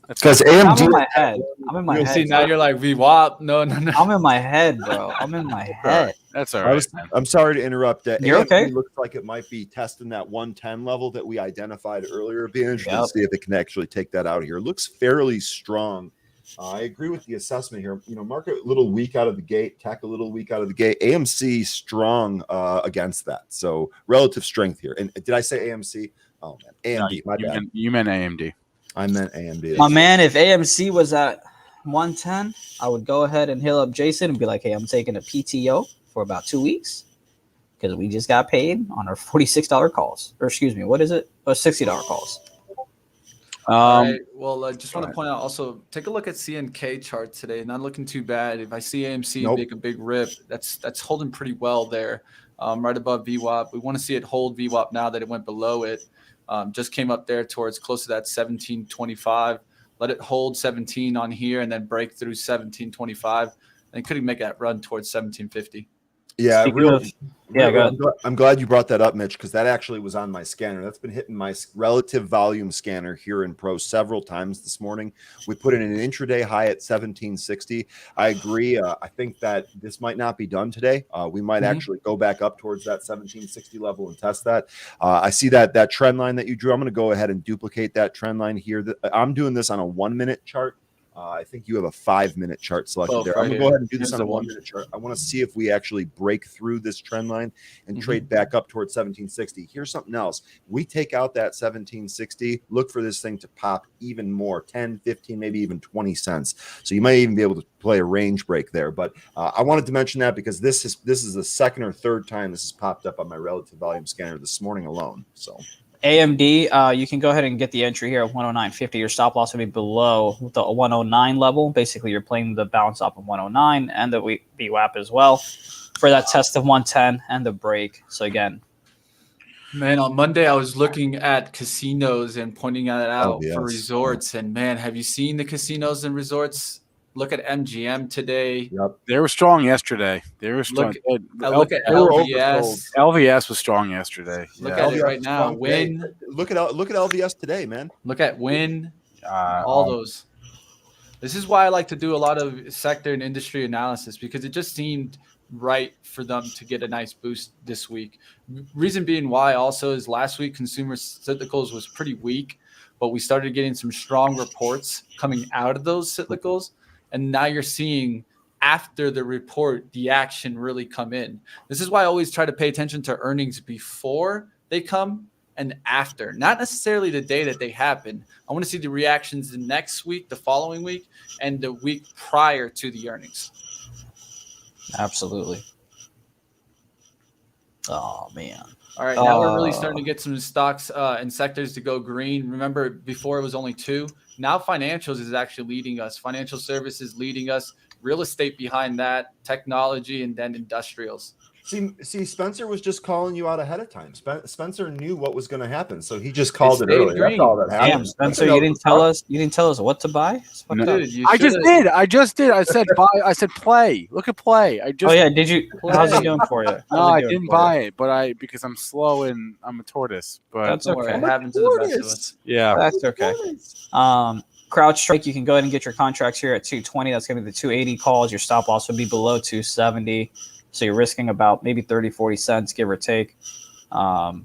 because I'm AMD. in my head. Head. See, now you're like VWAP. No. I'm in my head, bro. I'm in my head. That's all right. I'm sorry to interrupt. You're AMD okay. Looks like it might be testing that 110 level that we identified earlier. It'd be interesting Yep. to see if it can actually take that out here. It looks fairly strong. I agree with the assessment here. Market a little weak out of the gate, tech a little weak out of the gate. AMC strong against that. So relative strength here. And did I say AMC? Oh man, AMD. My bad. You meant AMD. I meant AMD. My man, if AMC was at 110, I would go ahead and hit up Jason and be like, hey, I'm taking a PTO for about 2 weeks because we just got paid on our $46 calls. Or excuse me, what is it? Oh, $60 calls. All right. Well, I just want to point out also, take a look at CNK chart today. Not looking too bad. If I see AMC make a big rip, that's holding pretty well there, right above VWAP. We want to see it hold VWAP now that it went below it. Just came up there towards close to that 1725. Let it hold 17 on here and then break through 1725. And could make that run towards 1750. Yeah, I'm glad you brought that up, Mitch, because that actually was on my scanner. That's been hitting my relative volume scanner here in Pro several times this morning. We put in an intraday high at 1760. I agree. I think that this might not be done today. We might actually go back up towards that 1760 level and test that. I see that trend line that you drew. I'm going to go ahead and duplicate that trend line here. I'm doing this on a 1 minute chart. I think you have a 5 minute chart selected there. I'm going to go ahead and do this on a 1 minute chart. I want to see if we actually break through this trend line and trade back up towards 1760. Here's something else. We take out that 1760, look for this thing to pop even more, 10, 15, maybe even 20 cents. So you might even be able to play a range break there. But I wanted to mention that because this is the second or third time this has popped up on my relative volume scanner this morning alone. So AMD, you can go ahead and get the entry here at 109.50. Your stop loss will be below the 109 level. Basically, you're playing the bounce up of 109 and the VWAP as well for that test of 110 and the break. So again, man, on Monday I was looking at casinos and pointing that out for resorts. And man, have you seen the casinos and resorts? Look at MGM today. Yep. They were strong yesterday. They were strong. Look at LVS. LVS was strong yesterday. Look at it right now. Win. Look at LVS today, man. Look at Win. All those. This is why I like to do a lot of sector and industry analysis because it just seemed right for them to get a nice boost this week. Reason being why also is last week consumer cyclicals was pretty weak, but we started getting some strong reports coming out of those cyclicals. And now you're seeing after the report, the action really come in. This is why I always try to pay attention to earnings before they come and after, not necessarily the day that they happen. I want to see the reactions the next week, the following week, and the week prior to the earnings. Absolutely. Oh, man. All right, now we're really starting to get some stocks and sectors to go green. Remember, before it was only two. Now financials is actually leading us. Financial services leading us. Real estate behind that. Technology, and then industrials. See, Spencer was just calling you out ahead of time. Spencer knew what was going to happen, so he just called it early. That's all that happened. Damn, Spencer, you didn't tell us. You didn't tell us what to buy. Dude, I just did. I said buy. I said play. Look at play. Oh yeah, did you? How's it doing for you? No, I didn't buy it, but because I'm slow and I'm a tortoise. But that's okay. It happens to the best of us. Yeah, that's okay. CrowdStrike, you can go ahead and get your contracts here at 220. That's going to be the 280 calls. Your stop loss would be below 270. So you're risking about maybe 30, 40 cents, give or take. AMD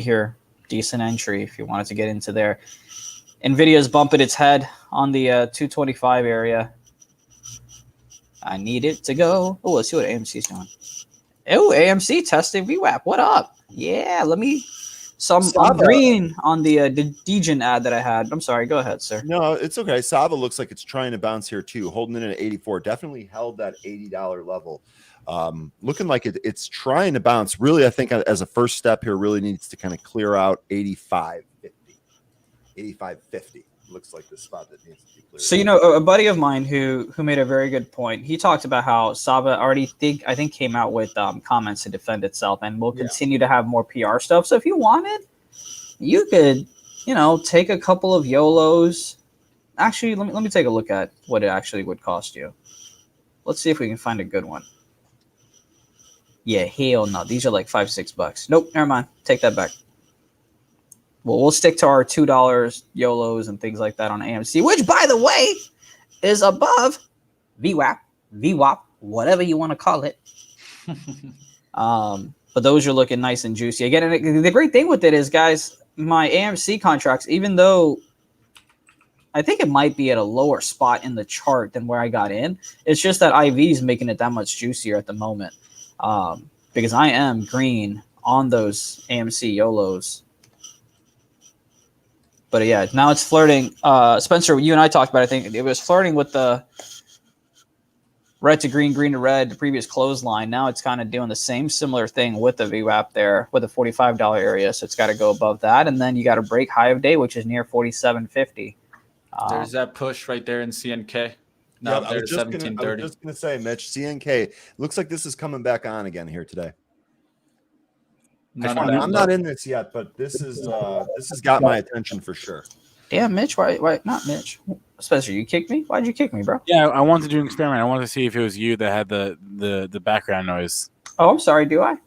here, decent entry if you wanted to get into there. Nvidia's bumping its head on the 225 area. I need it to go. Oh, let's see what AMC's doing. Oh, AMC testing VWAP. What up? Yeah, let me. So I'm green on the Degen ad that I had. I'm sorry. Go ahead, sir. No, it's okay. SAVA looks like it's trying to bounce here too, holding it at 84. Definitely held that $80 level. Looking like it's trying to bounce. Really, I think as a first step here, really needs to kind of clear out 85.50. 85.50 looks like the spot that needs to be cleared. So, you know, a buddy of mine who made a very good point. He talked about how SAVA already came out with comments to defend itself and will continue to have more PR stuff. So if you wanted, you could, you know, take a couple of YOLOs. Actually, let me take a look at what it actually would cost you. Let's see if we can find a good one. Yeah, hell no. These are like $5-6. Nope, never mind. Take that back. Well, we'll stick to our $2 YOLOs and things like that on AMC, which, by the way, is above VWAP, whatever you want to call it. But those are looking nice and juicy. Again, and the great thing with it is, guys, my AMC contracts, even though I think it might be at a lower spot in the chart than where I got in, it's just that IV is making it that much juicier at the moment. Because I am green on those AMC YOLOs. But yeah, now it's flirting. Spencer, you and I talked about it. I think it was flirting with the red to green, green to red, the previous clothesline. Now it's kind of doing the same similar thing with the VWAP there with the $45 area. So it's got to go above that. And then you got to break high of day, which is near 47.50. There's that push right there in CNK. Now I was just going to say, Mitch, CNK looks like this is coming back on again here today. I'm not in this yet, but this has got my attention for sure. Damn, Mitch, why not Mitch? Spencer, you kicked me? Why'd you kick me, bro? Yeah, I wanted to do an experiment. I wanted to see if it was you that had the background noise. Oh, I'm sorry. Do I?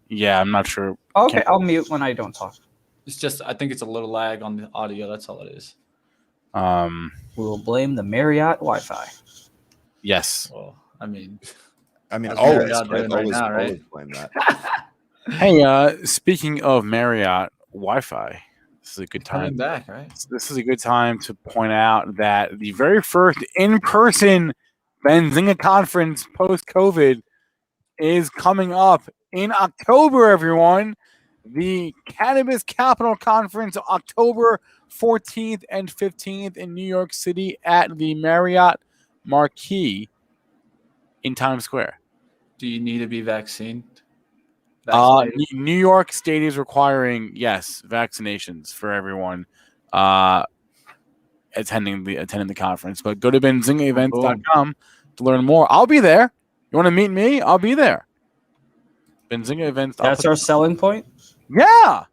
Yeah, I'm not sure. Okay, I'll mute when I don't talk. It's just I think it's a little lag on the audio. That's all it is. We'll blame the Marriott Wi-Fi. Yes. Well, I mean, always blame that. Hey, speaking of Marriott Wi-Fi, this is a good time. Coming back, right? This is a good time to point out that the very first in-person Benzinga conference post-COVID is coming up in October, everyone. The Cannabis Capital Conference, October 14th and 15th in New York City at the Marriott Marquis in Times Square. Do you need to be vaccinated? New York State is requiring, yes, vaccinations for everyone attending the conference. But go to benzingaevents.com to learn more. I'll be there. You want to meet me? I'll be there. Benzinga Events. That's our selling point? Yeah.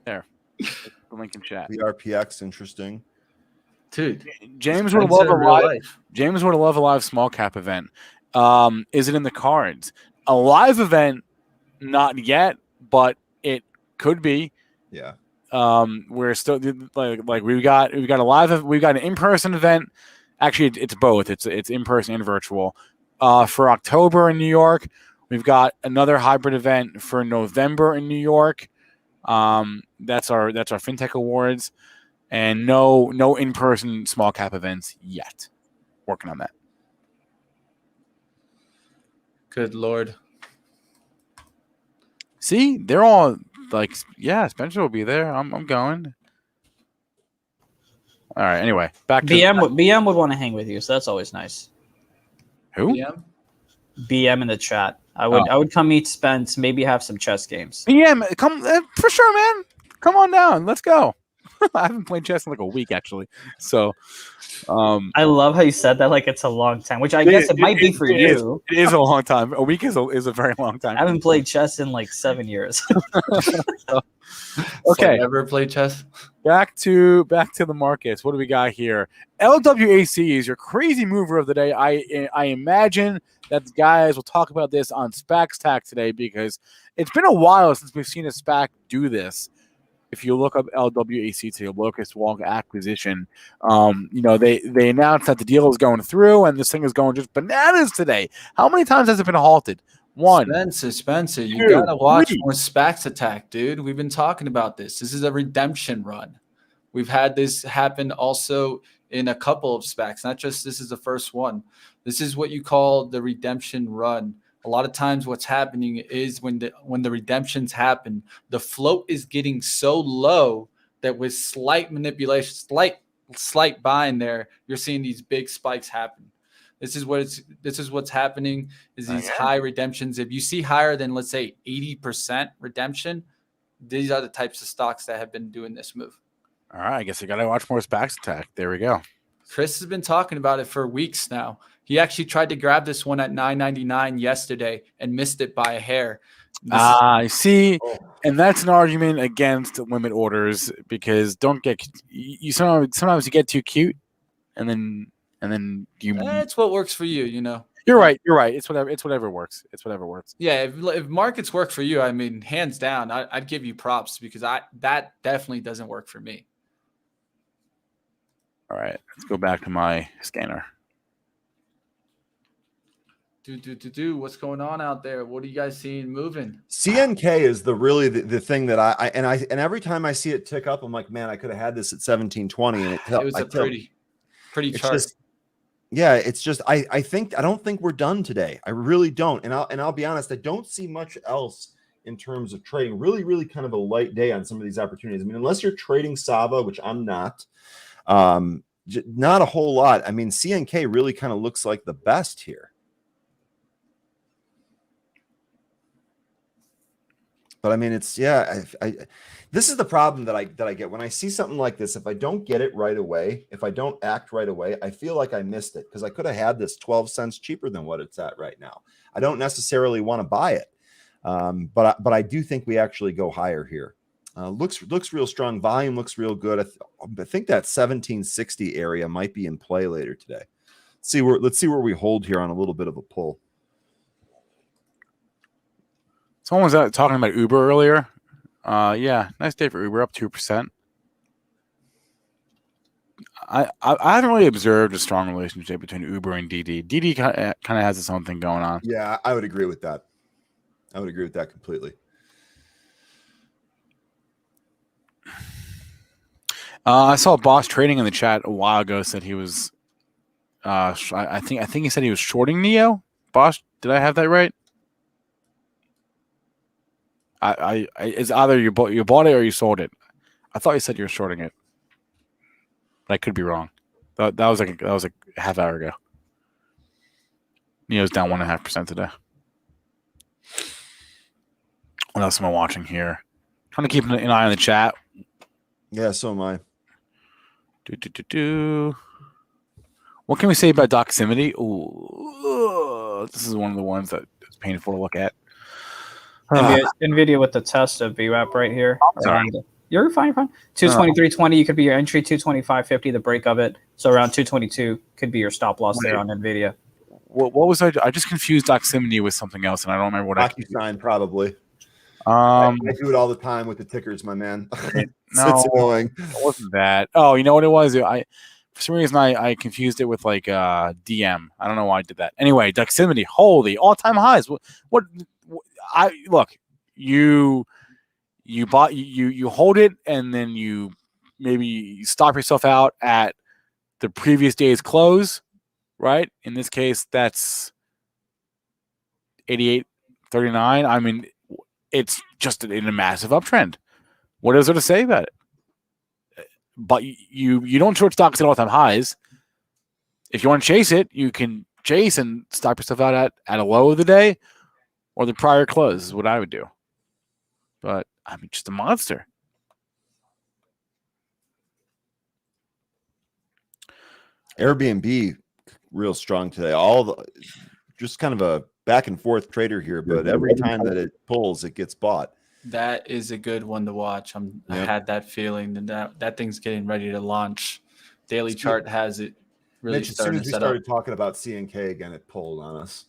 There. The link in chat. The RPX, interesting. Dude, James would love a live small cap event. Is it in the cards? A live event, not yet, but it could be. Yeah. We're still like we've got an in-person event. Actually, it's both. It's in-person and virtual. For October in New York, we've got another hybrid event for November in New York. That's our FinTech Awards, and no in-person small cap events yet. Working on that. good Lord. See, they're all like, yeah, Spencer will be there. I'm going. All right. Anyway, back to BM would want to hang with you, so that's always nice. Who? BM in the chat. I would come meet Spence, maybe have some chess games. BM, come for sure, man. Come on down. Let's go. I haven't played chess in like a week actually. So I love how you said that like it's a long time, which I guess it might be for you. It is a long time. A week is a very long time. I haven't played chess in like 7 years. Okay. Ever play chess? Back to the markets. What do we got here? LWAC is your crazy mover of the day. I imagine that the guys will talk about this on SPAC Stack today because it's been a while since we've seen a SPAC do this. If you look up LWAC to Locust Walk acquisition, they announced that the deal is going through and this thing is going just bananas today. How many times has it been halted? One. Spencer, you gotta watch more SPACs attack, dude. We've been talking about this. This is a redemption run. We've had this happen also in a couple of SPACs, not just this is the first one. This is what you call the redemption run. A lot of times what's happening is when the redemptions happen, the float is getting so low that with slight manipulation, slight buying there, you're seeing these big spikes happen. This is what's happening is these high redemptions. If you see higher than, let's say, 80% redemption, these are the types of stocks that have been doing this move. All right, I guess you got to watch more SPACs attack. There we go. Chris has been talking about it for weeks now. He actually tried to grab this one at $9.99 yesterday and missed it by a hair. I see, and that's an argument against limit orders because don't get you sometimes you get too cute, and then you. It's what works for you, you know. You're right. It's whatever works. Yeah, if markets work for you, I mean, hands down, I'd give you props because that definitely doesn't work for me. All right, let's go back to my scanner. What's going on out there? What are you guys seeing moving? CNK is the thing that I every time I see it tick up, I'm like, man, I could have had this at 1720, and it was a pretty chart. I don't think we're done today. I really don't. And I'll be honest, I don't see much else in terms of trading. Really kind of a light day on some of these opportunities. I mean, unless you're trading SAVA, which I'm not, not a whole lot. I mean, CNK really kind of looks like the best here. But I mean, it's this is the problem that I get when I see something like this. If I don't get it right away, if I don't act right away, I feel like I missed it because I could have had this 12 cents cheaper than what it's at right now. I don't necessarily want to buy it, but I do think we actually go higher here. Looks real strong. Volume looks real good. I think that 1760 area might be in play later today. Let's see where we hold here on a little bit of a pull. Someone was talking about Uber earlier. Yeah, nice day for Uber, up 2%. I haven't really observed a strong relationship between Uber and DD. DD kind of has its own thing going on. Yeah, I would agree with that. I would agree with that completely. I saw Boss Trading in the chat a while ago said he was. I think he said he was shorting Neo. Boss, did I have that right? It's either you bought it or you sold it. I thought you said you were shorting it. But I could be wrong. That was like a half hour ago. Neo's down 1.5% today. What else am I watching here? Trying to keep an eye on the chat. Yeah, so am I. What can we say about Doximity? Ooh, this is one of the ones that is painful to look at. NVIDIA with the test of VWAP right here. You're fine. 223.20, you could be your entry. 225.50, the break of it. So around 222 could be your stop loss there on NVIDIA. What was I just confused Doximity with something else, and I don't remember what DocuSign probably. I do it all the time with the tickers, my man. It's annoying. It wasn't that. Oh, you know what it was? For some reason I confused it with like DM. I don't know why I did that. Anyway, Doximity, holy all-time highs. What you bought you hold it and then you maybe stop yourself out at the previous day's close, right? In this case, that's 88.39. I mean, it's just in a massive uptrend. What is there to say about it? But you don't short stocks at all-time highs. If you want to chase it, you can chase and stop yourself out at a low of the day or the prior close is what I would do. But I mean, just a monster. Airbnb real strong today. Just kind of a back and forth trader here, but every time that it pulls, it gets bought. That is a good one to watch. I had that feeling that thing's getting ready to launch. Daily chart has it really Mitch, starting as soon as to we set up. started talking about CNK again, it pulled on us.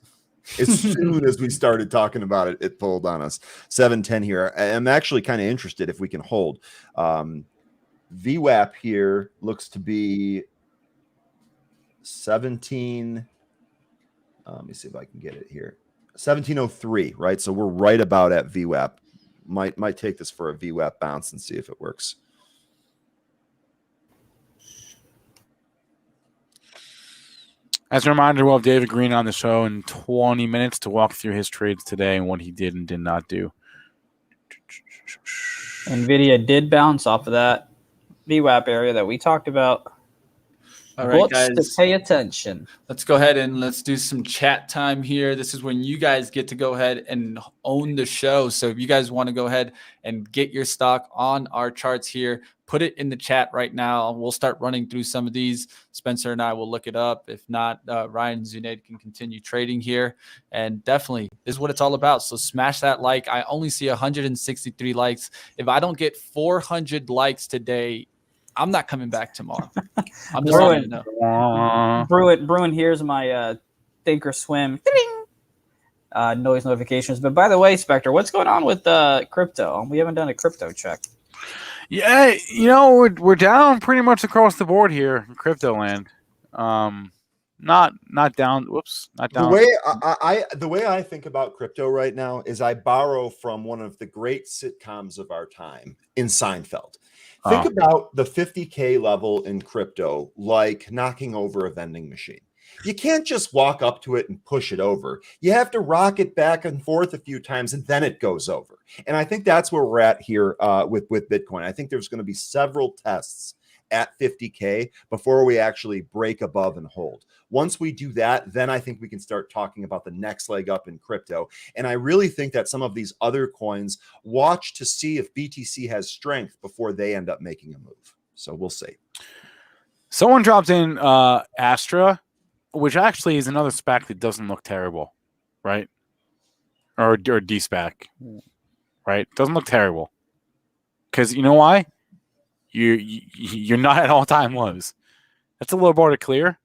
As soon as we started talking about it, it pulled on us. 710 here. I'm actually kind of interested if we can hold. VWAP here looks to be 17. Let me see if I can get it here. 1703, right? So we're right about at VWAP. Might take this for a VWAP bounce and see if it works. As a reminder, we'll have David Green on the show in 20 minutes to walk through his trades today and what he did and did not do. NVIDIA did bounce off of that VWAP area that we talked about. All right, Books guys. to pay attention. Let's go ahead and let's do some chat time here. This is when you guys get to go ahead and own the show. So if you guys want to go ahead and get your stock on our charts here, put it in the chat right now. We'll start running through some of these. Spencer and I will look it up. If not, Ryan Zunaid can continue trading here. And definitely, this is what it's all about. So smash that like. I only see 163 likes. If I don't get 400 likes today, I'm not coming back tomorrow. I'm just letting you know. Bruin, here's my think or swim noise notifications. But by the way, Spectre, what's going on with crypto? We haven't done a crypto check. Yeah, we're down pretty much across the board here in crypto land. Not down. Whoops, not down. The way I think about crypto right now is I borrow from one of the great sitcoms of our time in Seinfeld. Think about the 50K level in crypto like knocking over a vending machine. You can't just walk up to it and push it over. You have to rock it back and forth a few times and then it goes over. And I think that's where we're at here with Bitcoin. I think there's going to be several tests at 50K before we actually break above and hold. Once we do that, then I think we can start talking about the next leg up in crypto. And I really think that some of these other coins watch to see if BTC has strength before they end up making a move. So we'll see. Someone dropped in Astra, which actually is another SPAC that doesn't look terrible, right? Or D-SPAC, right? Doesn't look terrible. Because you know why? You're not at all-time lows. That's a low bar to clear.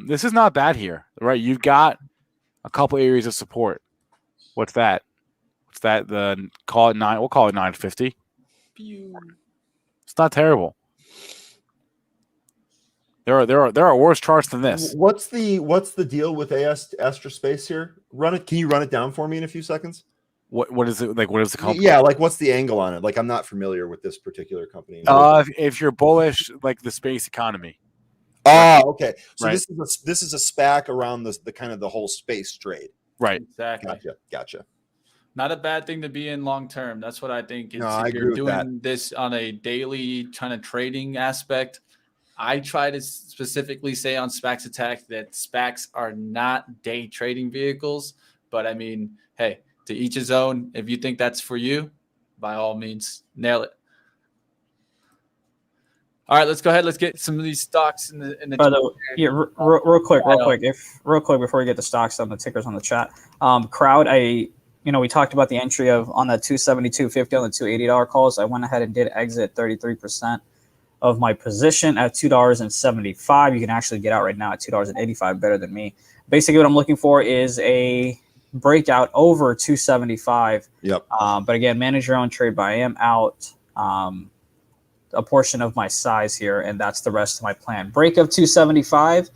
This is not bad here, right? You've got a couple areas of support. What's that? Call it 9. We'll call it 950. It's not terrible. There are worse charts than this. What's the deal with Astra Space here? Can you run it down for me in a few seconds? What is it like? What is the company? Yeah, like what's the angle on it? Like I'm not familiar with this particular company. If you're bullish, like the space economy. Oh, okay. So right. this is a SPAC around the kind of the whole space trade. Right. Exactly. Gotcha. Not a bad thing to be in long term. That's what I think. I if agree you're with doing this on a daily kind of trading aspect, I try to specifically say on SPACs Attack that SPACs are not day trading vehicles. But I mean, hey, to each his own. If you think that's for you, by all means, nail it. All right, let's go ahead. Let's get some of these stocks in the. By the way, yeah, real quick, before we get the stocks on the tickers on the chat, crowd. We talked about the entry on the 272.50 on the $280 calls. I went ahead and did exit 33% of my position at $2.75. You can actually get out right now at $2.85, better than me. Basically, what I'm looking for is a breakout over 275. Yep. But again, manage your own trade. But I am out a portion of my size here, and that's the rest of my plan. Break of 275,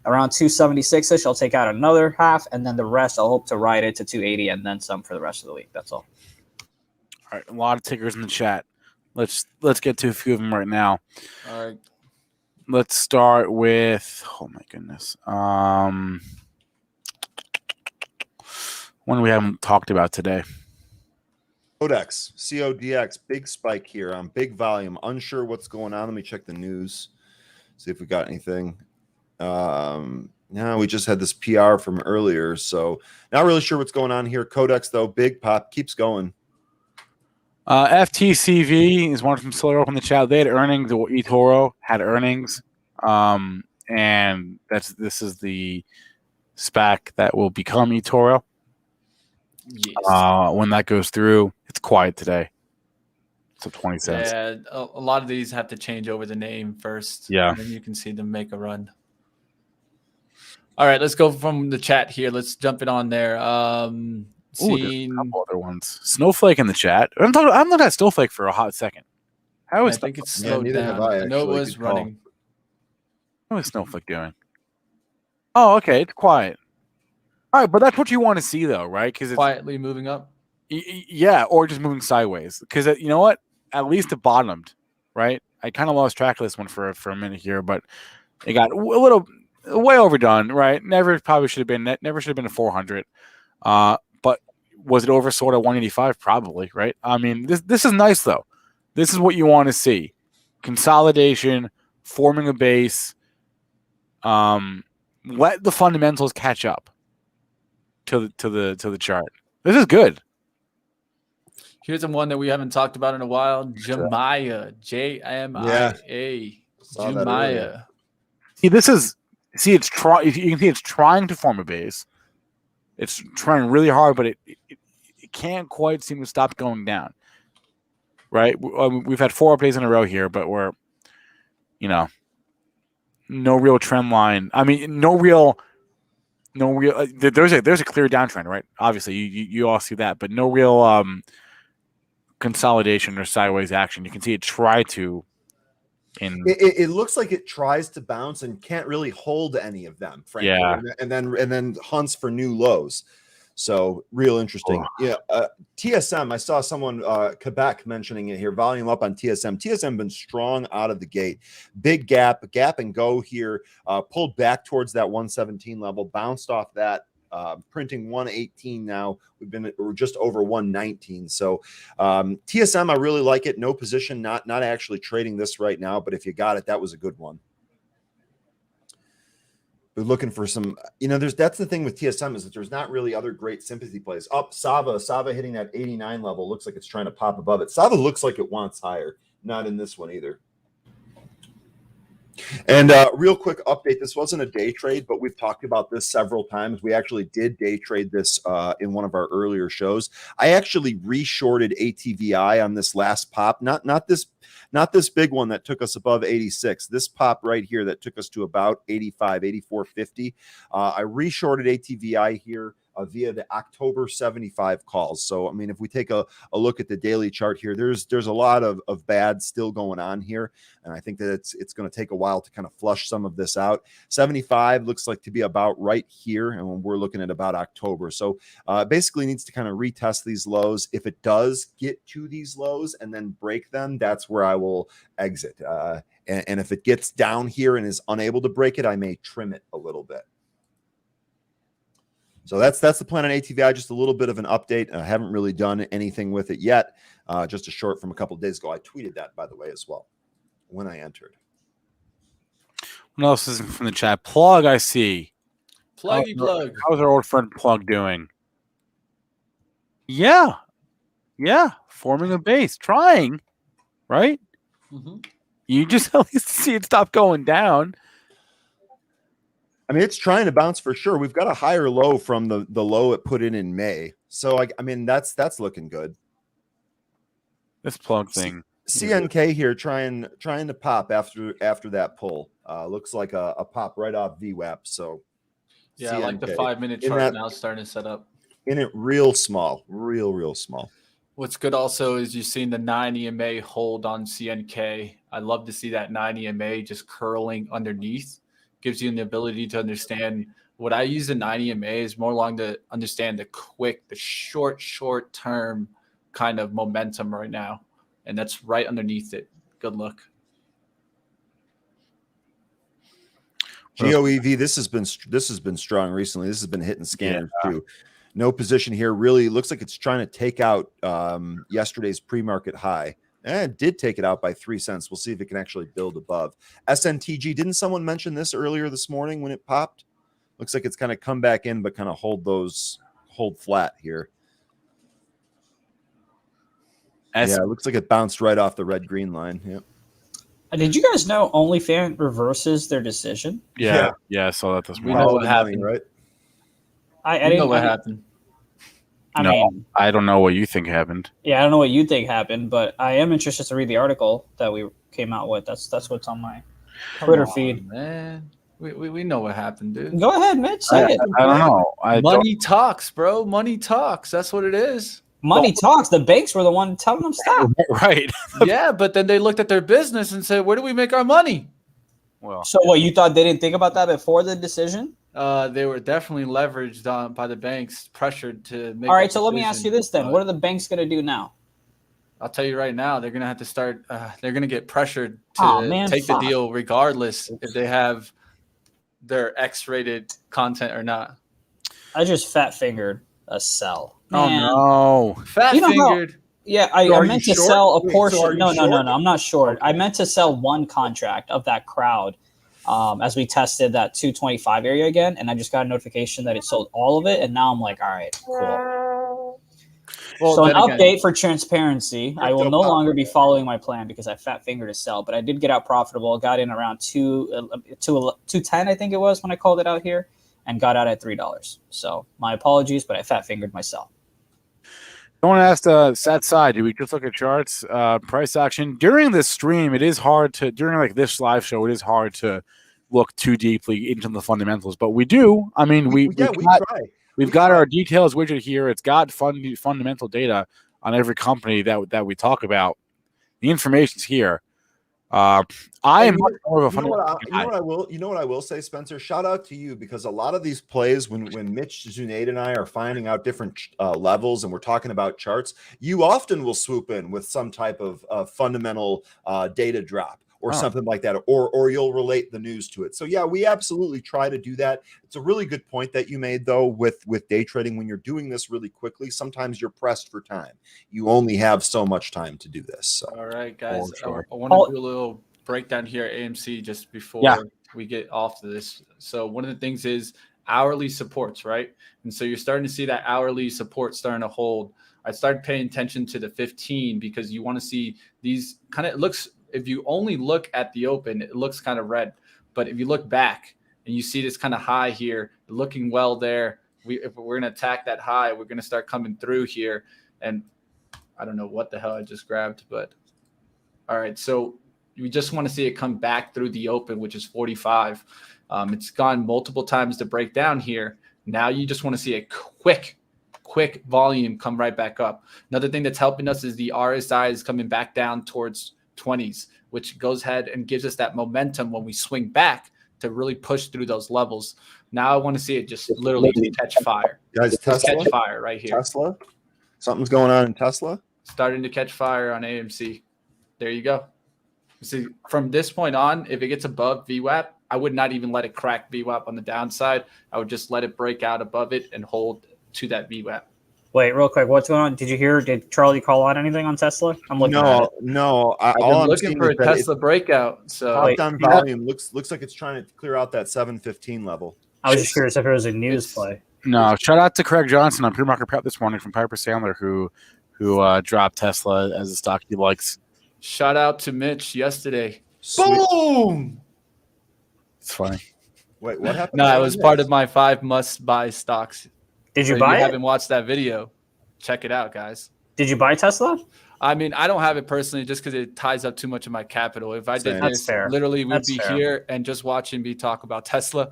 around 276-ish. I'll take out another half, and then the rest I'll hope to ride it to 280 and then some for the rest of the week. That's all. All right, a lot of tickers in the chat. Let's get to a few of them right now. All right. Let's start with my goodness. One we haven't talked about today. Codex, CODX, big spike here on big volume. Unsure what's going on. Let me check the news, see if we got anything. We just had this PR from earlier, so not really sure what's going on here. Codex, though, big pop, keeps going. FTCV is one from Solar Up in the chat. They had earnings. eToro had earnings, and this is the SPAC that will become eToro. Yes. When that goes through, it's quiet today. It's up 20 cents. Yeah, a lot of these have to change over the name first. Yeah. And then you can see them make a run. All right, let's go from the chat here. Let's jump it on there. There's a couple other ones. Snowflake in the chat. I haven't looked at Snowflake for a hot second. I think it's slowed down. I know it was running. What is Snowflake doing? Oh, okay. It's quiet. All right, but that's what you want to see, though, right? Because it's quietly moving up. Yeah, or just moving sideways. Because you know what? At least it bottomed, right? I kind of lost track of this one for a minute here, but it got a little way overdone, right? Never should have been a 400. But was it oversold at 185? Probably, right? I mean, this is nice though. This is what you want to see: consolidation, forming a base. Let the fundamentals catch up to the chart. This is good. Here's the one that we haven't talked about in a while. Jumia, JMIA. Saw that earlier. Jumia. It's you can see it's trying to form a base. It's trying really hard, but it can't quite seem to stop going down. Right? We've had 4 updates in a row here, but we're, no real trend line. I mean, no real. There's a clear downtrend, right? Obviously, you all see that, but no real consolidation or sideways action. You can see it try to. It looks like it tries to bounce and can't really hold any of them, frankly. Yeah. And then hunts for new lows. So real interesting. Yeah. TSM, I saw someone, Quebec, mentioning it here. Volume up on TSM. TSM been strong out of the gate. Big gap and go here. Pulled back towards that 117 level. Bounced off that. Printing 118 now. We're just over 119. So TSM, I really like it. No position, not actually trading this right now, but if you got it, that was a good one. We're looking for some, that's the thing with TSM is that there's not really other great sympathy plays. Up SAVA hitting that 89 level. Looks like it's trying to pop above it. SAVA looks like it wants higher. Not in this one either. And real quick update. This wasn't a day trade, but we've talked about this several times. We actually did day trade this in one of our earlier shows. I actually re-shorted ATVI on this last pop. Not this big one that took us above 86. This pop right here that took us to about 85, 84.50. I re-shorted ATVI here via the October 75 calls. So, I mean, if we take a look at the daily chart here, there's a lot of bad still going on here. And I think that it's going to take a while to kind of flush some of this out. 75 looks like to be about right here. And when we're looking at about October. So basically needs to kind of retest these lows. If it does get to these lows and then break them, that's where I will exit. And if it gets down here and is unable to break it, I may trim it a little bit. So that's the plan on ATVI. Just a little bit of an update. I haven't really done anything with it yet. Just a short from a couple of days ago. I tweeted that, by the way, as well, when I entered. What else is from the chat? Plug, I see. Pluggy plug. How's our old friend Plug doing? Yeah. Forming a base. Trying. Right? Mm-hmm. You just at least see it stop going down. I mean, it's trying to bounce for sure. We've got a higher low from the low it put in May. So, I mean, that's looking good. This Plug thing. CNK here trying to pop after that pull. Looks like a pop right off VWAP. So, yeah, CNK. I like the 5-minute chart now starting to set up. In it real small, real small. What's good also is you've seen the 9 EMA hold on CNK. I love to see that 9 EMA just curling underneath. Gives you the ability to understand what I use the 9 EMA is more along to understand the short term kind of momentum right now. And that's right underneath it. Good look. GOEV, this has been strong recently. This has been hitting scanners too. No position here. Really looks like it's trying to take out yesterday's pre-market high. And it did take it out by 3 cents. We'll see if it can actually build above. SNTG, didn't someone mention this earlier this morning when it popped? Looks like it's kind of come back in, but kind of hold flat here. Yeah, it looks like it bounced right off the red-green line. Yep. Did you guys know OnlyFans reverses their decision? Yeah, I saw that this We morning. know what happened, right? I didn't know what I, happened. I No, mean, I don't know what you think happened. yeah, I don't know what you think happened, but I am interested to read the article that we came out with. That's what's on my Twitter feed. Man. We know what happened, dude. Go ahead, Mitch. Say it. I don't know. Money talks, bro. Money talks. That's what it is. Money talks. The banks were the one telling them stop. Right. Yeah, but then they looked at their business and said, where do we make our money? Well, So what, you thought they didn't think about that before the decision? They were definitely leveraged by the banks, pressured to make. All right, so let me ask you this then. But What are the banks going to do now? I'll tell you right now, they're going to have to start. They're going to get pressured to take the deal regardless if they have their X-rated content or not. I just fat fingered a sell. Oh Man. no! Fat You know how- fingered. Yeah, So I are meant you to short? sell a Wait, so portion. are you No, short? I'm not short. I Okay. meant to sell one contract of that crowd as we tested that 225 area again, and I just got a notification that it sold all of it, and now I'm like, all right, cool. Well, So an then again, update for transparency, I will Crypto no pop. longer be following my plan because I fat fingered to sell, but I did get out profitable. Got in around 210, I think it was when I called it out here, and got out at $3. So my apologies, but I fat fingered myself. Someone asked Sat Side, do we just look at charts, price action? During this stream, it is hard to, during like this live show, it is hard to look too deeply into the fundamentals, but we do. I mean, we've try. got our details widget here. It's got fundamental data on every company that we talk about. The information's here. I am much more of a You know fundamental guy. what I will say, Spencer. Shout out to you, because a lot of these plays, when Mitch, Zunaid, and I are finding out different levels and we're talking about charts, you often will swoop in with some type of fundamental data drop or something like that, or you'll relate the news to it. So yeah, we absolutely try to do that. It's a really good point that you made, though, with day trading. When you're doing this really quickly, sometimes you're pressed for time. You only have so much time to do this. So. all right, guys, sure. I want to do a little breakdown here at AMC just before we get off to this. So one of the things is hourly supports, right? And so you're starting to see that hourly support starting to hold. I started paying attention to the 15 because you want to see these kind of, it looks, if you only look at the open, it looks kind of red. But if you look back and you see this kind of high here, looking well there, if we're going to attack that high, we're going to start coming through here. And I don't know what the hell I just grabbed, but all right. So we just want to see it come back through the open, which is 45. It's gone multiple times to break down here. Now you just want to see a quick volume come right back up. Another thing that's helping us is the RSI is coming back down towards 20s, which goes ahead and gives us that momentum when we swing back to really push through those levels. Now I want to see it just literally catch fire. Guys, Tesla, catch fire right here. Tesla, something's going on in Tesla. Starting to catch fire on AMC. There you go. See, from this point on, if it gets above VWAP, I would not even let it crack VWAP on the downside. I would just let it break out above it and hold to that VWAP. Wait, real quick, what's going on? Did you hear? Did Charlie call out anything on Tesla? I'm looking at it. No. I've been looking for a Tesla breakout. So top-down volume looks like it's trying to clear out that 715 level. I was just curious if it was a news play. No, shout out to Craig Johnson on pre-market prep this morning from Piper Sandler, who dropped Tesla as a stock he likes. Shout out to Mitch yesterday. Sweet. Boom! It's funny. Wait, what happened? No, it was part of my 5 must-buy stocks. Did you So buy if you it? haven't watched that video, check it out, guys. Did you buy Tesla? I mean, I don't have it personally just because it ties up too much of my capital. If I did Same. That's this, fair. literally we'd That's be fair. here and just watching me talk about Tesla.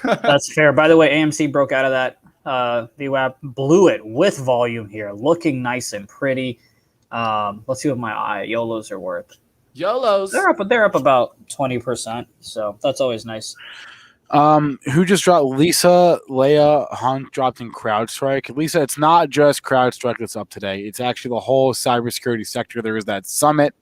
That's fair. By the way, AMC broke out of that VWAP, blew it with volume here, looking nice and pretty. Let's see what my YOLOs are worth. YOLOs. They're up about 20%, so that's always nice. Who just dropped? Lisa Leia Hunt dropped in CrowdStrike. Lisa, it's not just CrowdStrike that's up today. It's actually the whole cybersecurity sector. There was that summit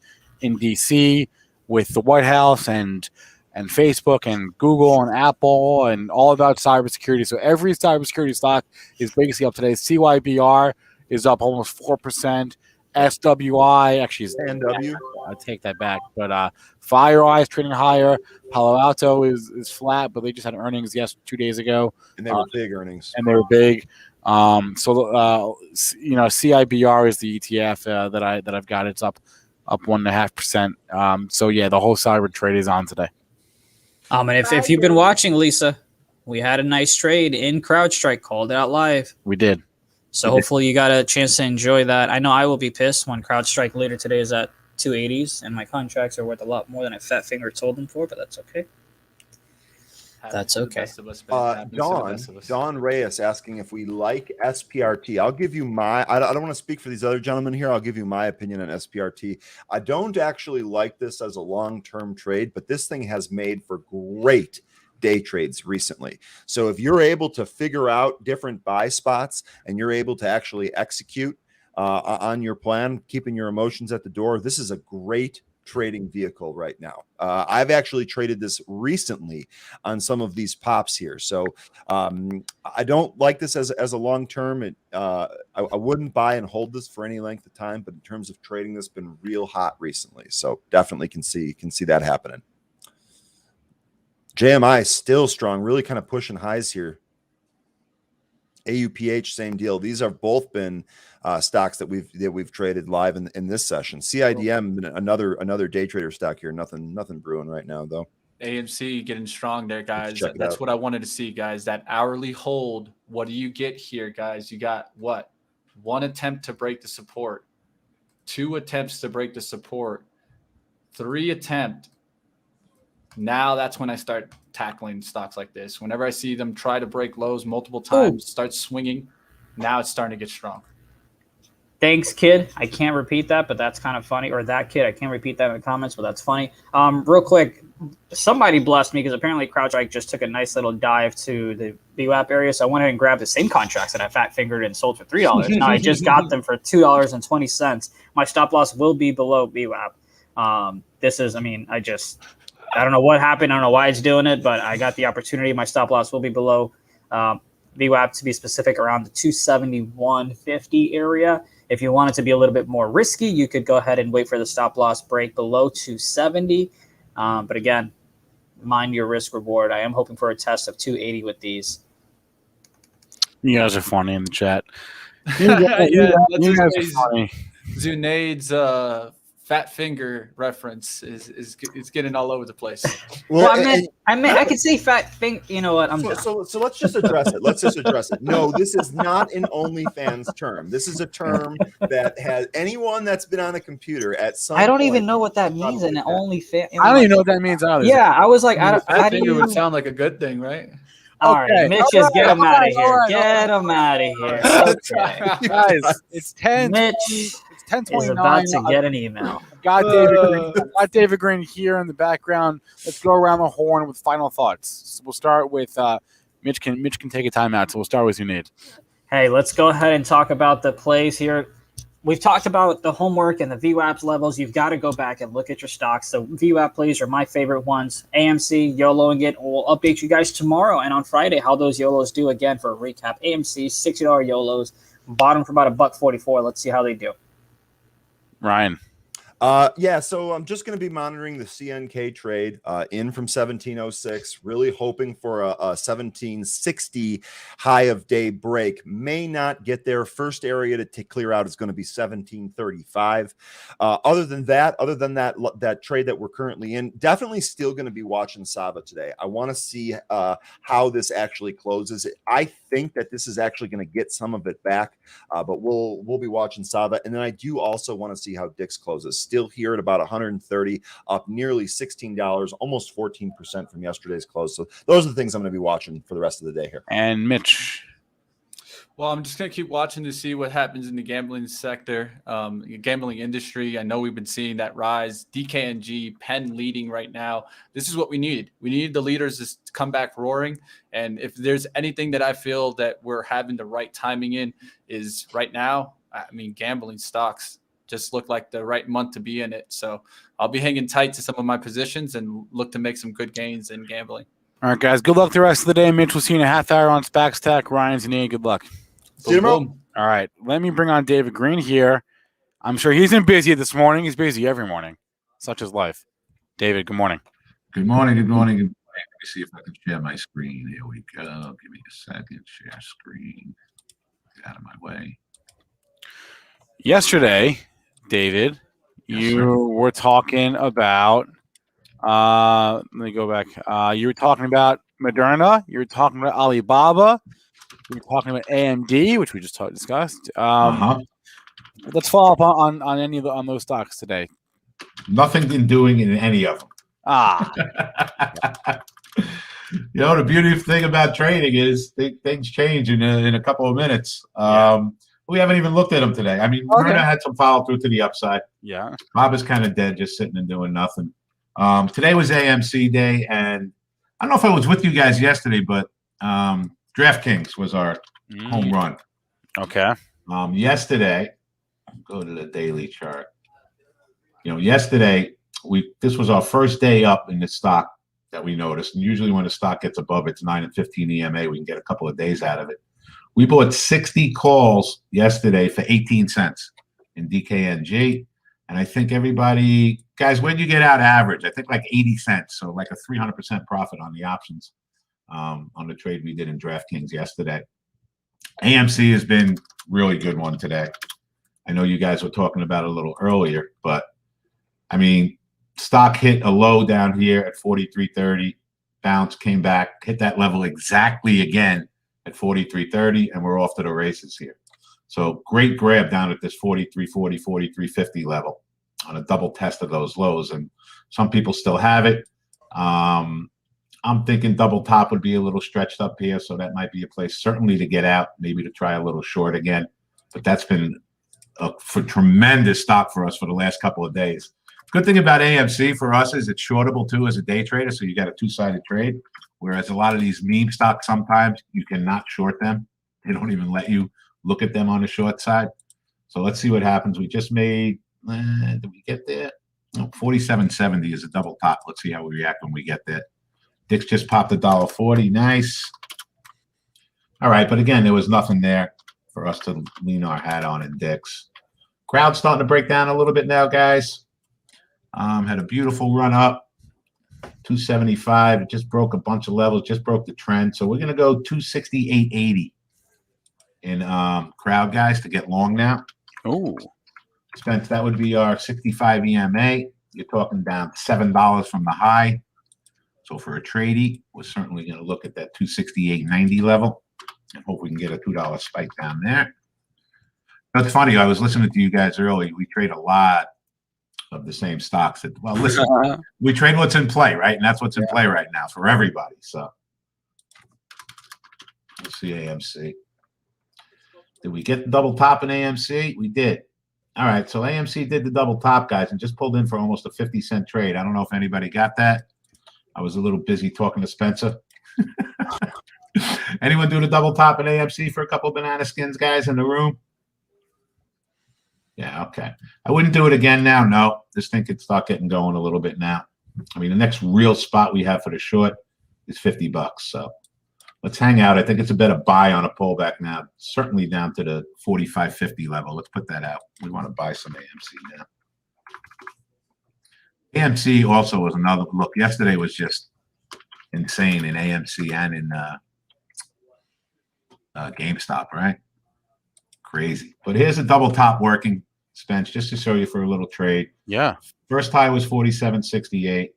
in DC with the White House and Facebook and Google and Apple and all about cybersecurity. So every cybersecurity stock is basically up today. CYBR is up almost 4%. SWI actually is NW. I take that back. But FireEye is trading higher. Palo Alto is flat, but they just had earnings 2 days ago. And they were big earnings. And they were big. CIBR is the ETF that I've got. It's up 1.5%. So yeah, the whole cyber trade is on today. And if you've been watching, Lisa, we had a nice trade in CrowdStrike, called it out live. We did. So hopefully you got a chance to enjoy that. I know I will be pissed when CrowdStrike later today is at 280s and my contracts are worth a lot more than I fat finger told them for, but that's okay. That's okay. Don Reyes asking if we like SPRT. I'll give you I don't want to speak for these other gentlemen here. I'll give you my opinion on SPRT. I don't actually like this as a long-term trade, but this thing has made for great day trades recently. So if you're able to figure out different buy spots and you're able to actually execute on your plan, keeping your emotions at the door, this is a great trading vehicle right now. I've actually traded this recently on some of these pops here. So I don't like this as a long term. I wouldn't buy and hold this for any length of time, but in terms of trading this, been real hot recently. So definitely can see that happening. JMI still strong, really kind of pushing highs here. AUPH, same deal. These have both been stocks that we've traded live in this session. CIDM, another day trader stock here. Nothing brewing right now though. AMC getting strong there, guys. Check it That's out. what I wanted to see, guys. That hourly hold. What do you get here, guys? You got what? 1 attempt to break the support, 2 attempts to break the support, 3 attempt. Now that's when I start tackling stocks like this. Whenever I see them try to break lows multiple times, start swinging, now it's starting to get strong. Thanks, kid. I can't repeat that, but that's kind of funny. Or that kid, I can't repeat that in the comments, but that's funny. Real quick, somebody blessed me because apparently CrowdStrike just took a nice little dive to the VWAP area. So I went ahead and grabbed the same contracts that I fat fingered and sold for $3. Now I just got them for $2.20. My stop loss will be below VWAP. This is, I don't know what happened. I don't know why it's doing it, but I got the opportunity. My stop loss will be below VWAP, to be specific, around the 271.50 area. If you want it to be a little bit more risky, you could go ahead and wait for the stop loss break below 270. But again, mind your risk reward. I am hoping for a test of 280 with these. You guys are funny in the chat. Yeah, that's you guys his are funny. Zunaid's fat finger reference is getting all over the place. Well, I could say fat finger. You know what? So let's just address it. No, this is not an OnlyFans term. This is a term that has anyone that's been on a computer at some. I don't point, even know what that means. An OnlyFans. I don't even know what that means either. Yeah, I was like, I think it would sound like a good thing, right? All right, Mitch, just get him out of here. all right. Get him out of here. Okay. Guys, it's 10. Mitch It's is 10:29. about to get an email. Got David Green here in the background. Let's go around the horn with final thoughts. So we'll start with Mitch. Can take a timeout. So we'll start with Zunaid. Hey, let's go ahead and talk about the plays here. We've talked about the homework and the VWAP levels. You've got to go back and look at your stocks. So VWAP plays are my favorite ones. AMC, YOLOing it. We'll update you guys tomorrow and on Friday how those YOLOs do again for a recap. AMC, $60 YOLOs, bottom for about $1.44. Let's see how they do. Ryan. So I'm just going to be monitoring the CNK trade in from 1706, really hoping for a 1760 high of day break. May not get there. First area to clear out is going to be 1735. Other than that trade that we're currently in, definitely still going to be watching SAVA today. I want to see how this actually closes. I think that this is actually going to get some of it back, but we'll be watching SAVA. And then I do also want to see how DIX closes. Still here at about 130, up nearly $16, almost 14% from yesterday's close. So those are the things I'm going to be watching for the rest of the day here. And Mitch. Well, I'm just going to keep watching to see what happens in the gambling sector, gambling industry. I know we've been seeing that rise. DKNG, PENN leading right now. This is what we needed. We needed the leaders to come back roaring. And if there's anything that I feel that we're having the right timing in is right now, gambling stocks just look like the right month to be in it. So I'll be hanging tight to some of my positions and look to make some good gains in gambling. All right, guys. Good luck the rest of the day. Mitch, we'll see you in a half hour on SPAC Stack. Ryan's and Ian, good luck. See you tomorrow. All right. Let me bring on David Green here. I'm sure he's been busy this morning. He's busy every morning. Such is life. David, good morning. Good morning. Let me see if I can share my screen. Here we go. Give me a second. Share screen. Get out of my way. Yesterday, David, you were talking about let me go back. You were talking about Moderna. You were talking about Alibaba. You were talking about AMD, which we just discussed. Let's follow up on any of on those stocks today. Nothing in doing in any of them. The beauty thing about trading is things change in a couple of minutes. We haven't even looked at them today. Moderna had some follow through to the upside. Yeah. Bob is kind of dead, just sitting and doing nothing. Today was AMC day, and I don't know if I was with you guys yesterday, but DraftKings was our home run. Okay. Yesterday, go to the daily chart. Yesterday this was our first day up in the stock that we noticed. And usually when the stock gets above its 9 and 15 EMA, we can get a couple of days out of it. We bought 60 calls yesterday for 18 cents in DKNG. And I think everybody, guys, when you get out average, I think like 80 cents. So like a 300% profit on the options on the trade we did in DraftKings yesterday. AMC has been really good one today. I know you guys were talking about it a little earlier, but I mean, stock hit a low down here at 43.30, bounced, came back, hit that level exactly again at 43.30, and we're off to the races here. So great grab down at this 43.40, 43.50 level on a double test of those lows, and some people still have it. I'm thinking double top would be a little stretched up here, so that might be a place certainly to get out, maybe to try a little short again. But that's been a tremendous stock for us for the last couple of days. Good thing about AMC for us is it's shortable too as a day trader, so you got a two-sided trade. Whereas a lot of these meme stocks, sometimes you cannot short them. They don't even let you look at them on the short side. So let's see what happens. We just made, did we get there? No, 47.70 is a double top. Let's see how we react when we get there. Dick's just popped $1.40. Nice. All right, but again, there was nothing there for us to lean our hat on in Dick's. Crowd's starting to break down a little bit now, guys. Had a beautiful run up, 275. It just broke a bunch of levels, just broke the trend. So we're going to go 268.80 in crowd, guys, to get long now. Oh, Spence, that would be our 65 EMA. You're talking down $7 from the high. So for a tradie, we're certainly going to look at that 268.90 level and hope we can get a $2 spike down there. That's funny. I was listening to you guys earlier. We trade a lot of the same stocks. Well, listen, we trade what's in play, right? And that's what's in play right now for everybody. So we'll see AMC. Did we get the double top in AMC? We did. All right. So AMC did the double top, guys, and just pulled in for almost a 50-cent trade. I don't know if anybody got that. I was a little busy talking to Spencer. Anyone do the double top in AMC for a couple of banana skins, guys, in the room? Yeah, okay. I wouldn't do it again now. No, this thing could start getting going a little bit now. I mean, the next real spot we have for the short is $50. So let's hang out. I think it's a better buy on a pullback now. Certainly down to the 45.50 level. Let's put that out. We want to buy some AMC now. AMC also was another look. Yesterday was just insane in AMC and in Gamestop, right? Crazy. But here's a double top working, Spence, just to show you for a little trade. yeah. First high was 47.68.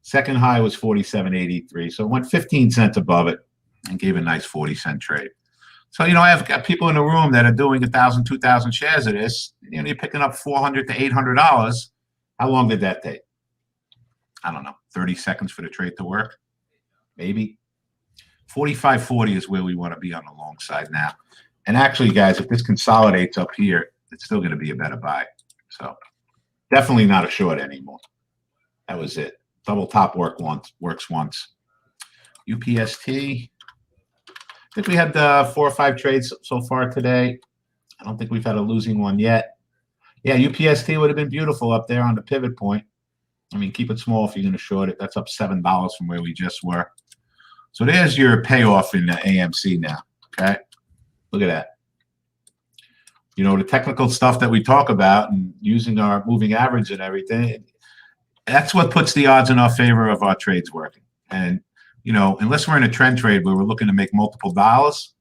Second high was 47.83. So it went 15 cents above it and gave a nice 40-cent trade. So, you know, I've got people in the room that are doing 1,000, 2,000 shares of this. You know, you're picking up $400 to $800. How long did that take? I don't know, 30 seconds for the trade to work? Maybe. 45.40 is where we want to be on the long side now. And actually, guys, if this consolidates up here, it's still going to be a better buy. So definitely not a short anymore. That was it. Double top works once. UPST. I think we had 4 or 5 trades so far today. I don't think we've had a losing one yet. Yeah, UPST would have been beautiful up there on the pivot point. I mean, keep it small if you're going to short it. That's up $7 from where we just were. So there's your payoff in the AMC now, okay? Look at that. You know, the technical stuff that we talk about and using our moving average and everything, that's what puts the odds in our favor of our trades working. And, you know, unless we're in a trend trade where we're looking to make multiple dollars,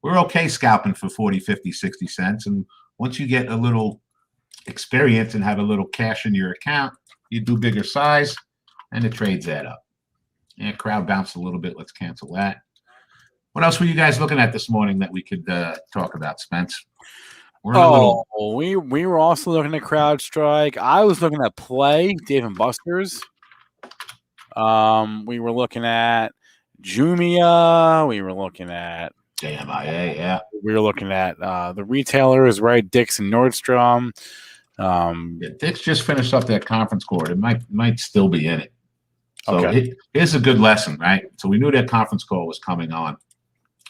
we're okay scalping for 40, 50, 60 cents. And once you get a little experience and have a little cash in your account, you do bigger size, and the trades add up. Yeah, crowd bounced a little bit. Let's cancel that. What else were you guys looking at this morning that we could talk about, Spence? We were also looking at CrowdStrike. I was looking at Play, Dave and Buster's. We were looking at Jumia. We were looking at JMIA, yeah. We were looking at the retailers, right? Dick's and Nordstrom. Yeah, Dick's just finished up that conference call. It might still be in it. So okay. Here's a good lesson, right? So we knew that conference call was coming on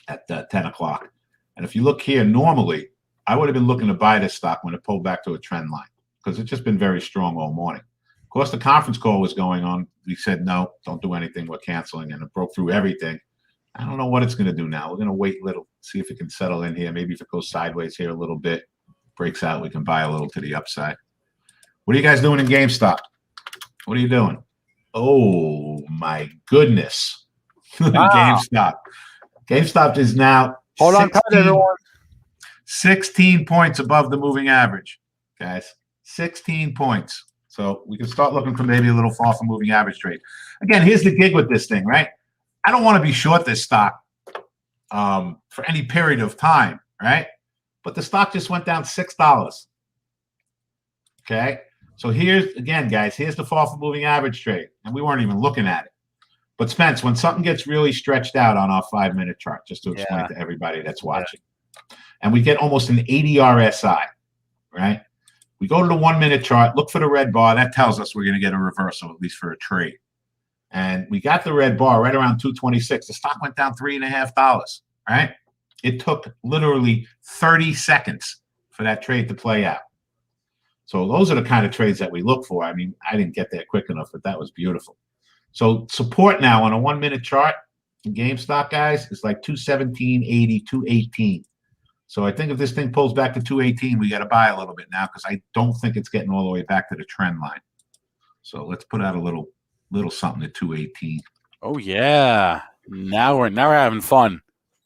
at 10 o'clock. And if you look here, normally I would have been looking to buy this stock when it pulled back to a trend line because it's just been very strong all morning. course, the conference call was going on. We said, no, don't do anything. We're canceling. And it broke through everything. I don't know what it's going to do now. We're going to wait a little, see if it can settle in here. Maybe if it goes sideways here a little bit, breaks out, we can buy a little to the upside. What are you guys doing in GameStop? What are you doing? Oh, my goodness. GameStop. GameStop is now Hold on tight, everyone. 16 points above the moving average, guys. 16 points. So we can start looking for maybe a little fall from moving average trade. Again, here's the gig with this thing, right? I don't want to be short this stock for any period of time, right? But the stock just went down $6. Okay? So here's, again, guys, here's the fall from moving average trade. And we weren't even looking at it. But Spence, when something gets really stretched out on our 5-minute chart, just to explain to everybody that's watching, and we get almost an 80 RSI, right? We go to the 1-minute chart, look for the red bar. That tells us we're going to get a reversal, at least for a trade. And we got the red bar right around 226. The stock went down $3.50, right? It took literally 30 seconds for that trade to play out. So those are the kind of trades that we look for. I mean, I didn't get there quick enough, but that was beautiful. So support now on a 1-minute chart in GameStop, guys, is like 217.80, 218. So I think if this thing pulls back to 218, we got to buy a little bit now because I don't think it's getting all the way back to the trend line. So let's put out a little something at 218. Oh yeah. Now we're having fun.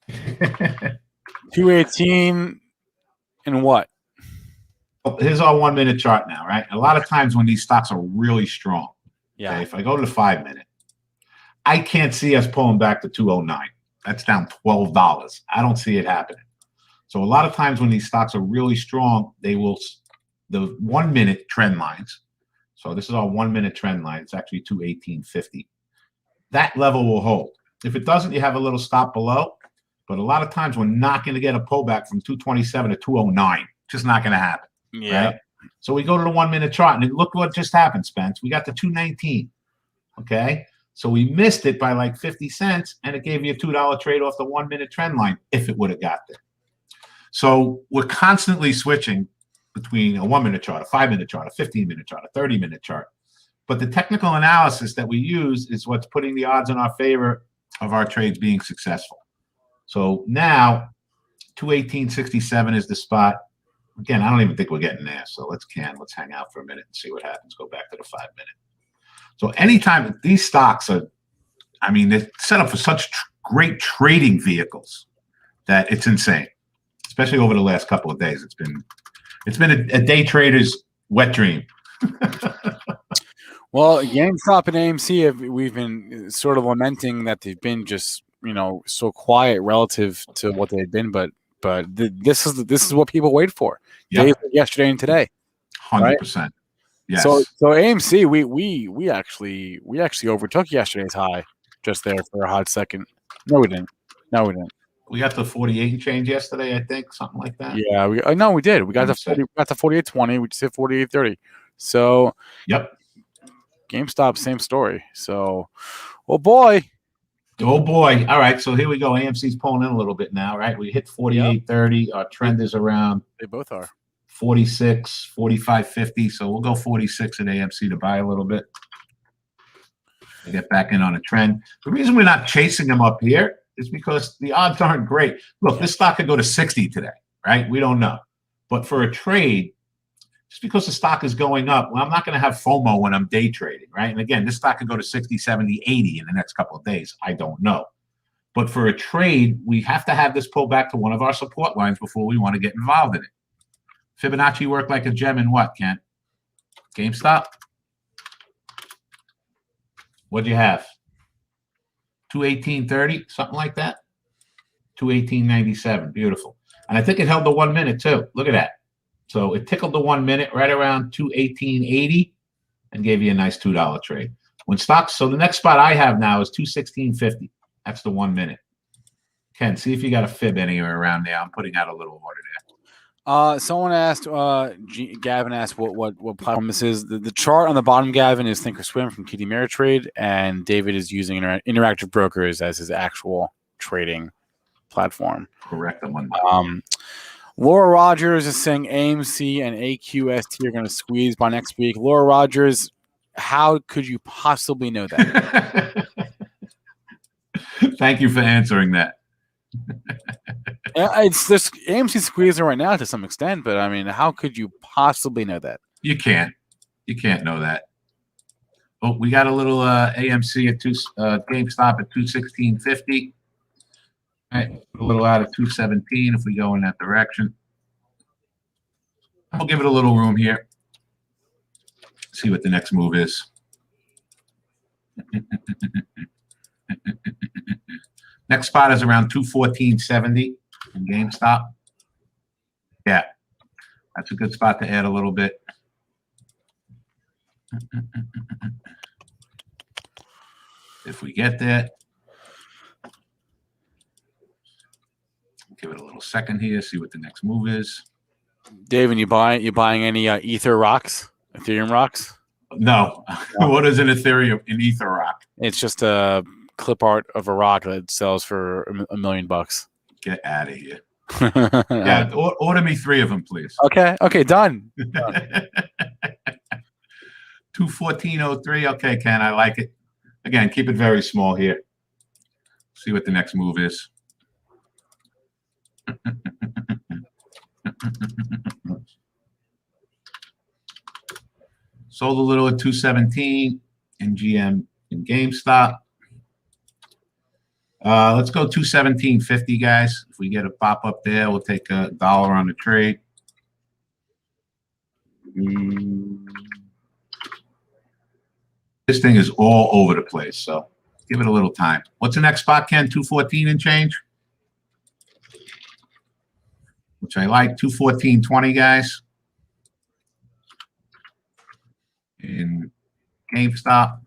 218 and what? Here's our 1-minute chart now, right? A lot of times when these stocks are really strong, Yeah. if I go to the 5-minute, I can't see us pulling back to 209. That's down $12. I don't see it happening. So a lot of times when these stocks are really strong, they will, the 1-minute trend lines. So this is our 1-minute trend line. It's actually 218.50. That level will hold. If it doesn't, you have a little stop below. But a lot of times we're not going to get a pullback from 227 to 209. Just not going to happen. Yeah. Right? So we go to the 1-minute chart, and look what just happened, Spence. We got the 219. Okay? So we missed it by like 50 cents, and it gave you a $2 trade off the 1-minute trend line if it would have got there. So we're constantly switching between a 1-minute chart, a 5-minute chart, a 15-minute chart, a 30-minute chart. But the technical analysis that we use is what's putting the odds in our favor of our trades being successful. So now 218.67 is the spot. Again, I don't even think we're getting there. So let's hang out for a minute and see what happens. Go back to the 5-minute. So anytime these stocks are, I mean, they're set up for such great trading vehicles that it's insane. Especially over the last couple of days, it's been a day trader's wet dream. Well, GameStop and AMC we've been sort of lamenting that they've been just so quiet relative to what they've been, but this is what people wait for. Yep. Days like yesterday and today. 100%. Right? Yes. So AMC we actually overtook yesterday's high just there for a hot second. No, we didn't. We got the 48 and change yesterday, I think, something like that. Yeah, we did. We got the 48.20. We just hit 48.30. So, yep. GameStop, same story. So, oh boy. All right, so here we go. AMC's pulling in a little bit now, right? We hit 48.30. Our trend is around. They both are 46, 45.50. So we'll go 46 at AMC to buy a little bit. To get back in on a trend. The reason we're not chasing them up here is because the odds aren't great. Look, this stock could go to 60 today, right? We don't know. But for a trade, just because the stock is going up, well, I'm not going to have FOMO when I'm day trading, right? And again, this stock could go to 60, 70, 80 in the next couple of days. I don't know. But for a trade, we have to have this pull back to one of our support lines before we want to get involved in it. Fibonacci work like a gem in what, Kent? GameStop? What'd you have? 218.30, something like that. 218.97, beautiful. And I think it held the 1 minute too. Look at that. So it tickled the 1 minute right around 218.80 and gave you a nice $2 trade. When stocks, so the next spot I have now is 216.50. That's the 1 minute. Ken, see if you got a fib anywhere around there. I'm putting out a little order there. Someone asked, Gavin asked what platform this is. The chart on the bottom, Gavin, is Thinkorswim from TD Ameritrade, and David is using Interactive Brokers as his actual trading platform. Correct. Laura Rogers is saying AMC and AQST are going to squeeze by next week. Laura Rogers, How could you possibly know that? Thank you for answering that. It's this AMC squeezing right now to some extent, but I mean, how could you possibly know that? You can't know that. Oh, we got a little AMC at GameStop at 216.50. Right, a little out of 217 if we go in that direction. I'll give it a little room here. See what the next move is. Next spot is around 214.70 in GameStop. Yeah, that's a good spot to add a little bit. If we get there. Give it a little second here, see what the next move is. David, you buying any Ethereum rocks? No. What is an Ethereum, an Ether rock? It's just a clip art of a rock that sells for $1 million. Get out of here. Yeah, order me 3 of them, please. Okay, done. 214.03. Okay, Ken, I like it. Again, keep it very small here. See what the next move is. Sold a little at 217 in GM in GameStop. Let's go 217.50, guys. If we get a pop up there, we'll take $1 on the trade. This thing is all over the place, so give it a little time. What's the next spot, Ken? 214 and change? Which I like. 214.20, guys. In GameStop,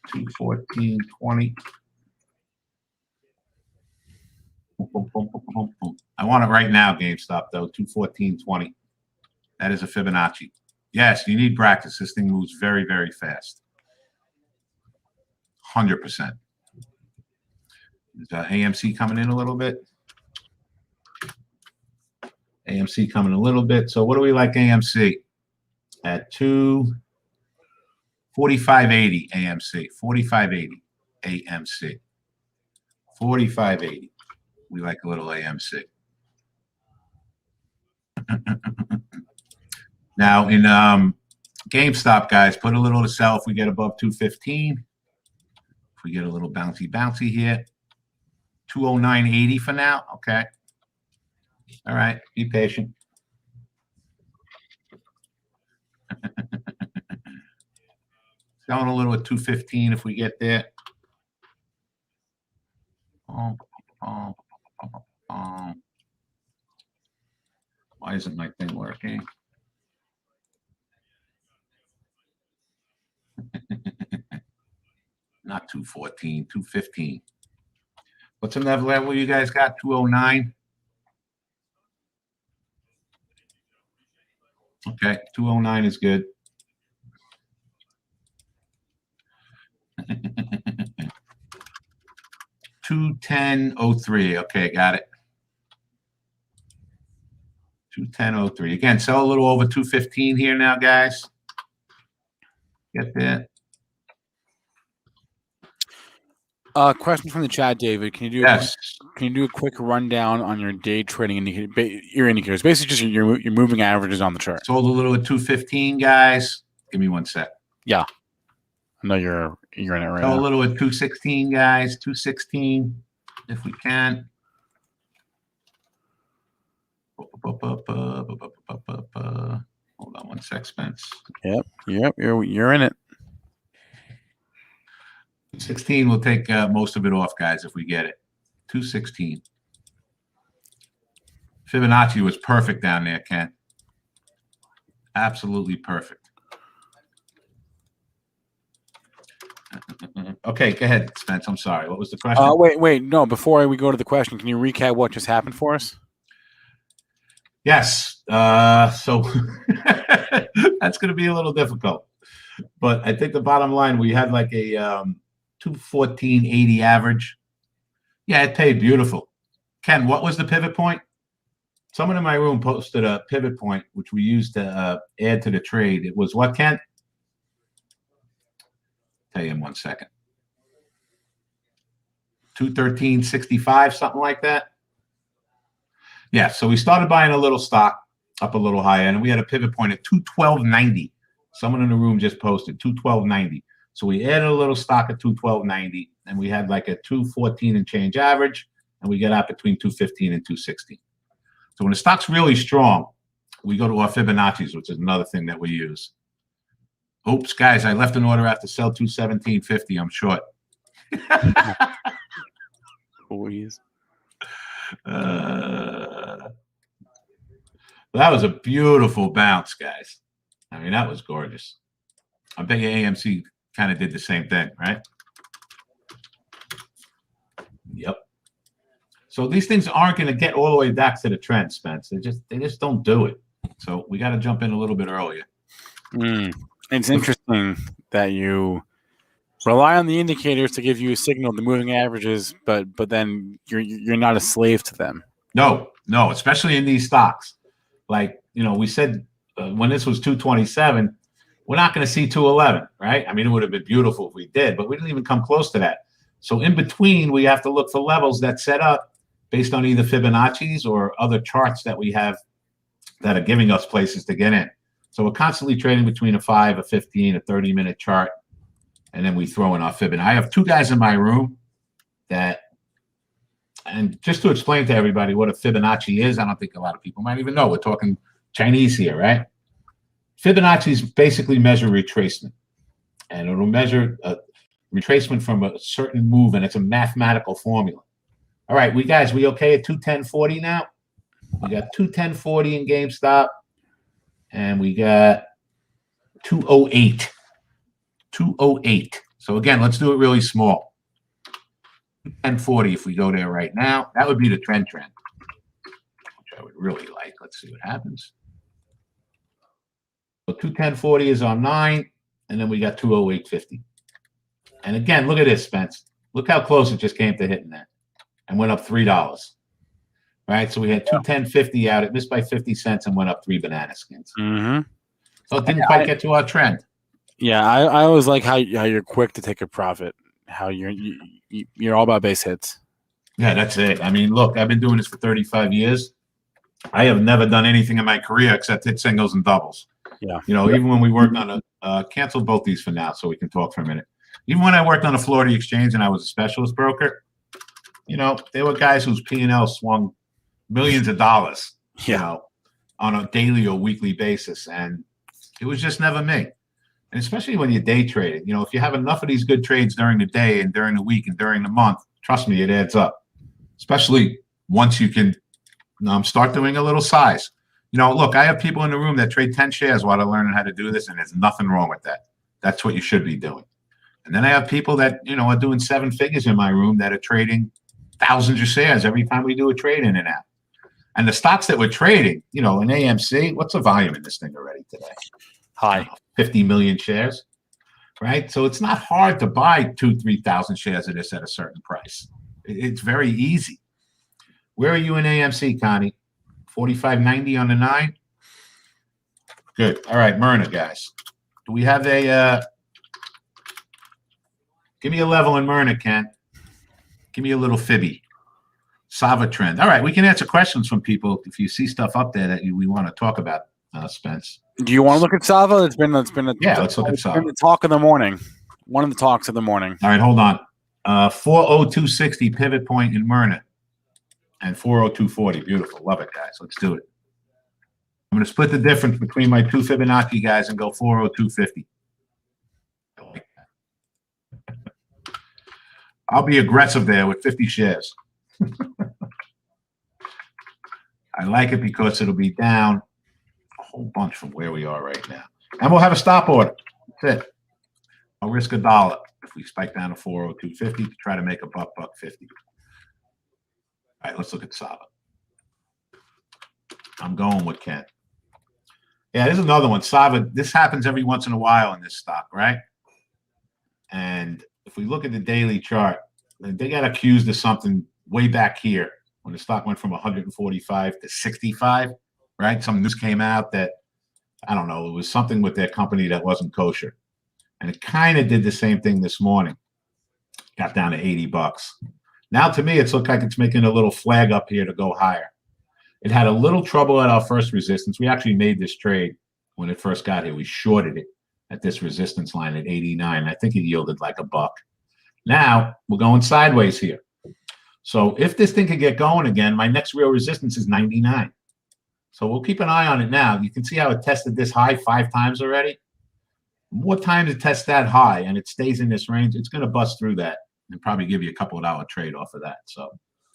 214.20. I want it right now, GameStop, though. 214.20. That is a Fibonacci. Yes, you need practice. This thing moves very, very fast. 100%. Is AMC coming in a little bit? AMC coming a little bit. So what do we like AMC? At 245.80 AMC. 45.80 AMC. 45.80. We like a little AMC. Now in GameStop, guys, put a little to sell if we get above 215. If we get a little bouncy here. 209.80 for now. Okay. All right, be patient. Selling a little at 215 if we get there. Why isn't my thing working? Not 214, 215. What's another level you guys got? 209? Okay, 209 is good. $210.03. Okay, got it. $210.03. Again, sell a little over 215 here now, guys. Get there. Question from the chat, David. Can you do a quick rundown on your day trading indicators? Basically, just your moving averages on the chart. Sold a little at 215, guys. Give me one sec. Yeah, I know you're in it right now. Sell a little at 216, guys. 216, if we can. Hold on one sec, Spence. Yep. You're in it. 16, we'll take most of it off, guys, if we get it. 216. Fibonacci was perfect down there, Ken. Absolutely perfect. Okay, go ahead, Spence. I'm sorry. What was the question? Wait. No, before we go to the question, can you recap what just happened for us? Yes. So that's going to be a little difficult. But I think the bottom line, we had like a 214.80 average. Yeah, it paid beautiful. Ken, what was the pivot point? Someone in my room posted a pivot point, which we used to add to the trade. It was what, Ken? Tell you in 1 second. 213.65, something like that. Yeah, so we started buying a little stock up a little higher, and we had a pivot point at 212.90. Someone in the room just posted 212.90. So we added a little stock at 212.90, and we had like a 214 and change average, and we get out between 215 and 216. So when the stock's really strong, we go to our Fibonacci's, which is another thing that we use. Oops, guys, I left an order out to sell 217.50. I'm short. Please. That was a beautiful bounce, guys. I mean, that was gorgeous. I bet you AMC kind of did the same thing, right? Yep. So these things aren't going to get all the way back to the trend, Spence. They just don't do it. So we got to jump in a little bit earlier. It's interesting that you rely on the indicators to give you a signal, the moving averages, but then you're not a slave to them. No, especially in these stocks. Like, we said when this was 227, we're not going to see 211, right? I mean, it would have been beautiful if we did, but we didn't even come close to that. So in between, we have to look for levels that set up based on either Fibonacci's or other charts that we have that are giving us places to get in. So we're constantly trading between a 5, a 15, a 30-minute chart, and then we throw in our Fibonacci. I have two guys in my room that, and just to explain to everybody what a Fibonacci is, I don't think a lot of people might even know. We're talking Chinese here, right? Fibonacci's basically measure retracement, and it'll measure a retracement from a certain move, and it's a mathematical formula. All right, we okay at 210.40 now? We got 210.40 in GameStop, and we got 208. 208. So again, let's do it really small. 210.40 if we go there right now. That would be the trend, which I would really like. Let's see what happens. So 210.40 is on 9, and then we got 208.50. And again, look at this, Spence. Look how close it just came to hitting that and went up $3. Right, so we had 210.50 out. It missed by 50 cents and went up 3 banana skins. Mm-hmm. So it didn't quite get to our trend. Yeah, I always like how you're quick to take a profit. How you're all about base hits. Yeah, that's it. I mean, look, I've been doing this for 35 years. I have never done anything in my career except hit singles and doubles. Yeah. Even when we worked on cancel both these for now so we can talk for a minute. Even when I worked on a Florida exchange and I was a specialist broker, there were guys whose P&L swung millions of dollars, on a daily or weekly basis. And it was just never me. And especially when you're day trading, if you have enough of these good trades during the day and during the week and during the month, trust me, it adds up. Especially once you can start doing a little size. Look, I have people in the room that trade 10 shares while they're learning how to do this, and there's nothing wrong with that. That's what you should be doing. And then I have people that, are doing 7 figures in my room that are trading thousands of shares every time we do a trade in and out. And the stocks that we're trading, in AMC, what's the volume in this thing already today? High. 50 million shares, right? So it's not hard to buy 2,000-3,000 shares of this at a certain price. It's very easy. Where are you in AMC, Connie? 45.90 on the 9? Good. All right, Myrna, guys. Do we have a give me a level in Myrna, Ken. Give me a little fibby. SAVA trend. All right, we can answer questions from people if you see stuff up there that we want to talk about, Spence. Do you want to look at SAVA? Let's look at SAVA. The talk of the morning. One of the talks of the morning. All right, hold on. 402.60 pivot point in Myrna and 402.40. Beautiful. Love it, guys. Let's do it. I'm going to split the difference between my 2 Fibonacci guys and go 402.50. I like that. I'll be aggressive there with 50 shares. I like it because it'll be down a whole bunch from where we are right now. And we'll have a stop order. That's it. I'll risk $1 if we spike down to 402.50 to try to make a buck 50. All right, let's look at SAVA. I'm going with Ken. Yeah, there's another one. SAVA, this happens every once in a while in this stock, right? And if we look at the daily chart, they got accused of something way back here when the stock went from 145 to 65, right? Some news came out that, I don't know, it was something with their company that wasn't kosher. And it kind of did the same thing this morning. Got down to $80. Now, to me, it's looked like it's making a little flag up here to go higher. It had a little trouble at our first resistance. We actually made this trade when it first got here. We shorted it at this resistance line at 89. I think it yielded like $1. Now, we're going sideways here. So if this thing could get going again, my next real resistance is 99. So we'll keep an eye on it now. You can see how it tested this high 5 times already. More times it tests that high and it stays in this range, it's going to bust through that and probably give you a couple of dollar trade off of that. So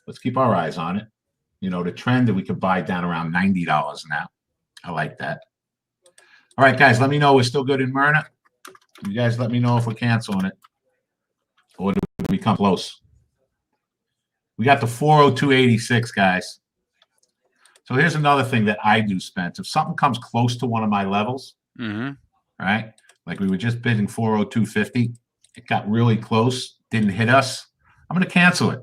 let's keep our eyes on it. You know, the trend that we could buy down around $90 now. I like that. All right, guys, let me know we're still good in Myrna. You guys let me know if we're canceling it or do we come close. We got the 402.86, guys. So here's another thing that I do, Spence. If something comes close to one of my levels, right, like we were just bidding 402.50, it got really close, didn't hit us, I'm going to cancel it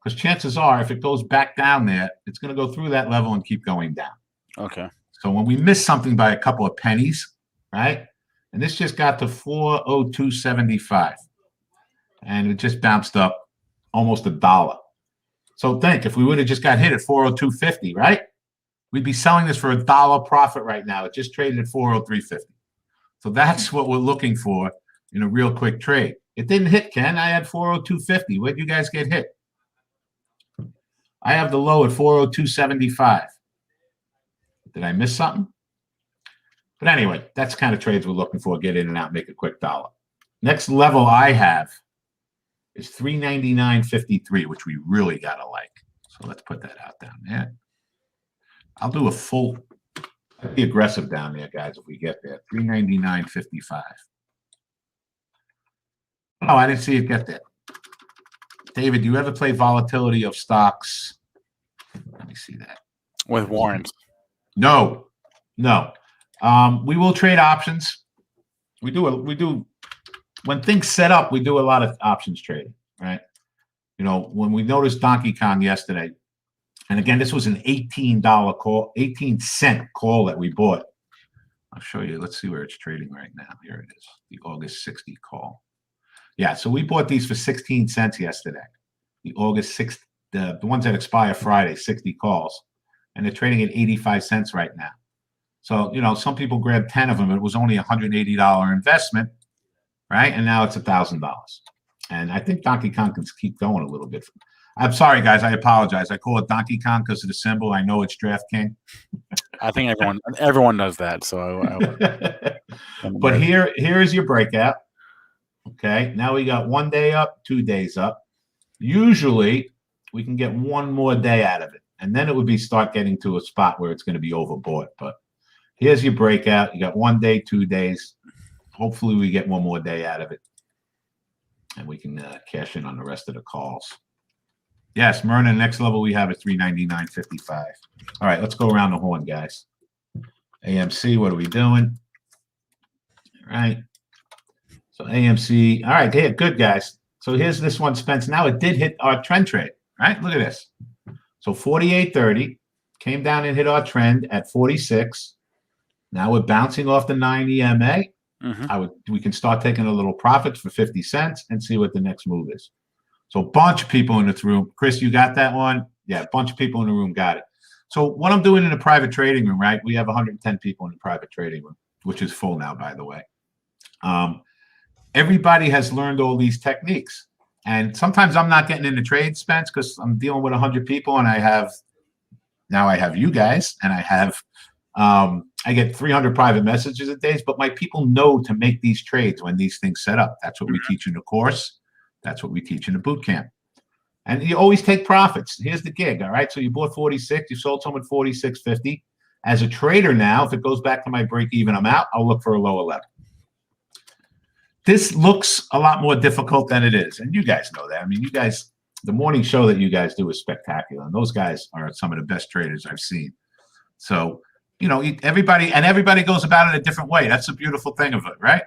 because chances are if it goes back down there, it's going to go through that level and keep going down. Okay. So when we miss something by a couple of pennies, right, and this just got to 402.75, and it just bounced up almost $1. So think, if we would have just got hit at 402.50, right, we'd be selling this for $1 profit right now. It just traded at 403.50. So that's what we're looking for in a real quick trade. It didn't hit, Ken. I had 402.50. Where'd you guys get hit? I have the low at 402.75. Did I miss something? But anyway, that's the kind of trades we're looking for. Get in and out, make a quick dollar. Next level I have is 399.53, which we really got to like. So let's put that out down there. I'll do a full, I'd be aggressive down there, guys, if we get there. 399.55. Oh, I didn't see it get there. David, do you ever play volatility of stocks? Let me see that. With warrants. No. We will trade options. We do when things set up, we do a lot of options trading, right? You know, when we noticed Donkey Kong yesterday, and again, this was an $18 call, 18-cent call that we bought. I'll show you. Let's see where it's trading right now. Here it is, the August 60 call. Yeah, so we bought these for 16 cents yesterday. The August 6th, the ones that expire Friday, 60 calls. And they're trading at 85 cents right now. So, you know, some people grabbed 10 of them. It was only a $180 investment, right? And now it's $1,000. And I think Donkey Kong can keep going a little bit. I'm sorry, guys. I apologize. I call it Donkey Kong because of the symbol. I know it's DraftKings. I think everyone does that. So, but here is your breakout. Okay, now we got 1 day up, 2 days up. Usually, we can get one more day out of it, and then it would be start getting to a spot where it's going to be overbought. But here's your breakout. You got 1 day, 2 days. Hopefully, we get one more day out of it, and we can cash in on the rest of the calls. Yes, Myrna, next level we have is 399.55. All right, let's go around the horn, guys. AMC, what are we doing? All right. So AMC, all right, yeah, good, guys. So here's this one, Spence. Now it did hit our trend trade, right? Look at this. So 48.30 came down and hit our trend at 46. Now we're bouncing off the 9 EMA. We can start taking a little profit for 50 cents and see what the next move is. So a bunch of people in this room. Chris, you got that one? Yeah, a bunch of people in the room got it. So what I'm doing in the private trading room, right? We have 110 people in the private trading room, which is full now, by the way. Everybody has learned all these techniques. And sometimes I'm not getting into trade, Spence, because I'm dealing with 100 people, and I have you guys, and I get 300 private messages a day, but my people know to make these trades when these things set up. That's what we teach in the course. That's what we teach in the boot camp. And you always take profits. Here's the gig, all right? So you bought 46, you sold some at 46.50. As a trader now, if it goes back to my break even, I'm out. I'll look for a lower level. This looks a lot more difficult than it is. And you guys know that. I mean, you guys, the morning show that you guys do is spectacular. And those guys are some of the best traders I've seen. So, you know, everybody goes about it a different way. That's the beautiful thing of it, right?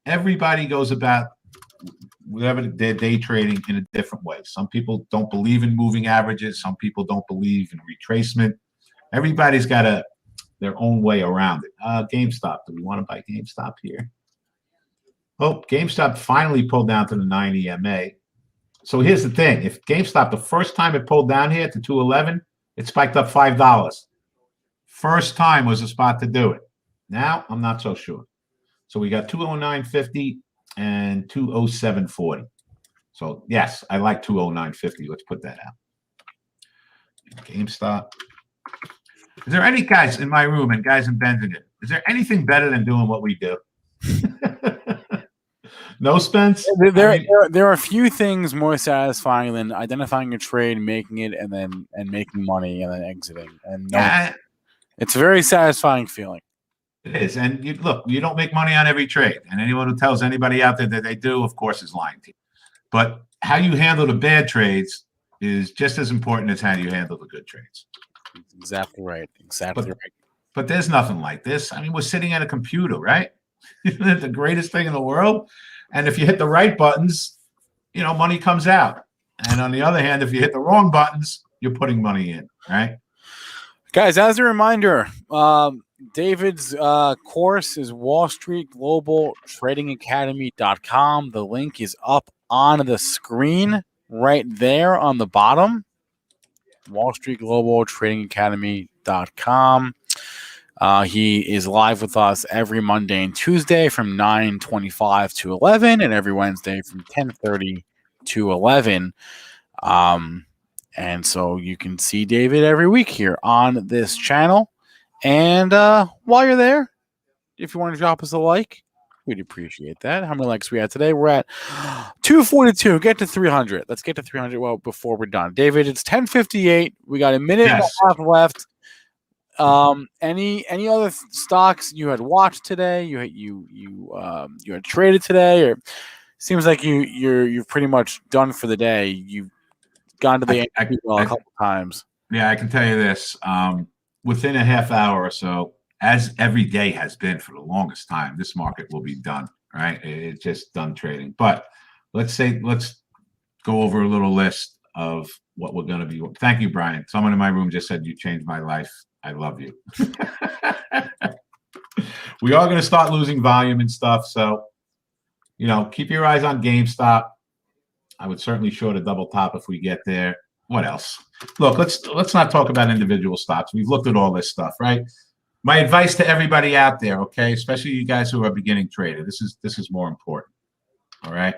Everybody goes about whatever they're day trading in a different way. Some people don't believe in moving averages. Some people don't believe in retracement. Everybody's got their own way around it. GameStop. Do we want to buy GameStop here? Oh, GameStop finally pulled down to the 9 EMA. So here's the thing. If GameStop, the first time it pulled down here to 211, it spiked up $5. First time was a spot to do it. Now, I'm not so sure. So we got 209.50 and 207.40. So, yes, I like 209.50. Let's put that out. GameStop. Is there any guys in my room and guys in Benzinga? Is there anything better than doing what we do? No, Spence? There are a few things more satisfying than identifying a trade, making it, and making money and then exiting. And it's a very satisfying feeling. It is. And you don't make money on every trade. And anyone who tells anybody out there that they do, of course, is lying to you. But how you handle the bad trades is just as important as how you handle the good trades. Exactly right. Exactly right. But there's nothing like this. I mean, we're sitting at a computer, right? Isn't it the greatest thing in the world? And if you hit the right buttons, money comes out. And on the other hand, if you hit the wrong buttons, you're putting money in, right? Guys, as a reminder, David's course is wallstreetglobaltradingacademy.com. The link is up on the screen right there on the bottom. wallstreetglobaltradingacademy.com. He is live with us every Monday and Tuesday from 9:25 to 11, and every Wednesday from 10:30 to 11. And so you can see David every week here on this channel. And while you're there, if you want to drop us a like, we'd appreciate that. How many likes we had today? We're at 242. Get to 300. Let's get to 300 before we're done. David, it's 10:58. We got a minute and a half left. Any other stocks you had watched today? You had traded today, or seems like you're pretty much done for the day. You've gone to the AMC a couple times. Yeah, I can tell you this. Within a half hour or so, as every day has been for the longest time, this market will be done. Right? It's just done trading. But let's go over a little list of what we're going to be. Thank you, Brian. Someone in my room just said you changed my life. I love you. We are going to start losing volume and stuff. So, keep your eyes on GameStop. I would certainly short a double top if we get there. What else? Look, let's not talk about individual stocks. We've looked at all this stuff, right? My advice to everybody out there, okay, especially you guys who are beginning trader, this is more important. All right.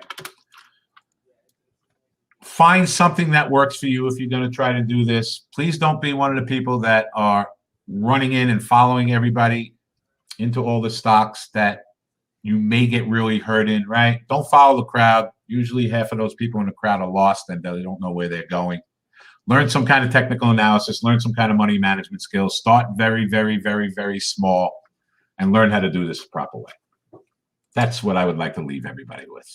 Find something that works for you if you're going to try to do this. Please don't be one of the people that are running in and following everybody into all the stocks that you may get really hurt in, right? Don't follow the crowd. Usually half of those people in the crowd are lost and they don't know where they're going. Learn some kind of technical analysis, learn some kind of money management skills. Start very, very, very, very small and learn how to do this the proper way. That's what I would like to leave everybody with.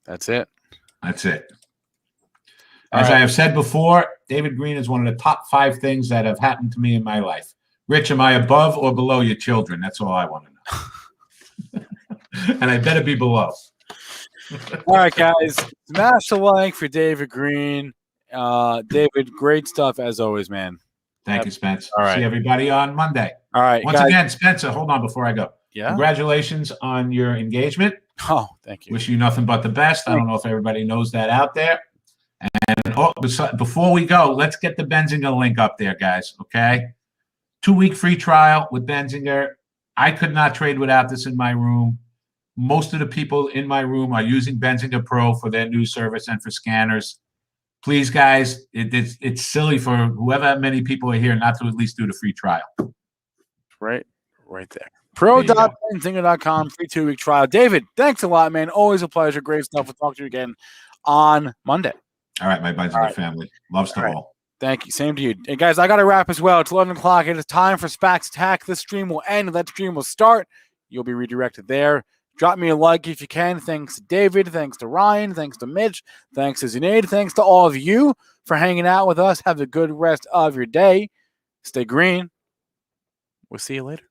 That's it. That's it. As I have said before, David Green is one of the top 5 things that have happened to me in my life. Rich, am I above or below your children? That's all I want to know. And I better be below. All right, guys. Smash the like for David Green. David, great stuff as always, man. Thank you, Spence. All right. See everybody on Monday. All right. Once again, Spencer, hold on before I go. Yeah. Congratulations on your engagement. Oh, thank you. Wish you nothing but the best. I don't know if everybody knows that out there. And before we go, let's get the Benzinga link up there, guys. Okay. 2-week free trial with Benzinga. I could not trade without this in my room. Most of the people in my room are using Benzinga Pro for their news service and for scanners. Please, guys, it's silly for whoever many people are here not to at least do the free trial. Right there. Pro.benzinga.com, free 2-week trial. David, thanks a lot, man. Always a pleasure. Great stuff. We'll talk to you again on Monday. All right, my Benzinga family. Loves to all. Thank you. Same to you. And guys, I got to wrap as well. It's 11 o'clock. It is time for SPAC's Attack. This stream will end. That stream will start. You'll be redirected there. Drop me a like if you can. Thanks to David. Thanks to Ryan. Thanks to Mitch. Thanks to Zunaid. Thanks to all of you for hanging out with us. Have a good rest of your day. Stay green. We'll see you later.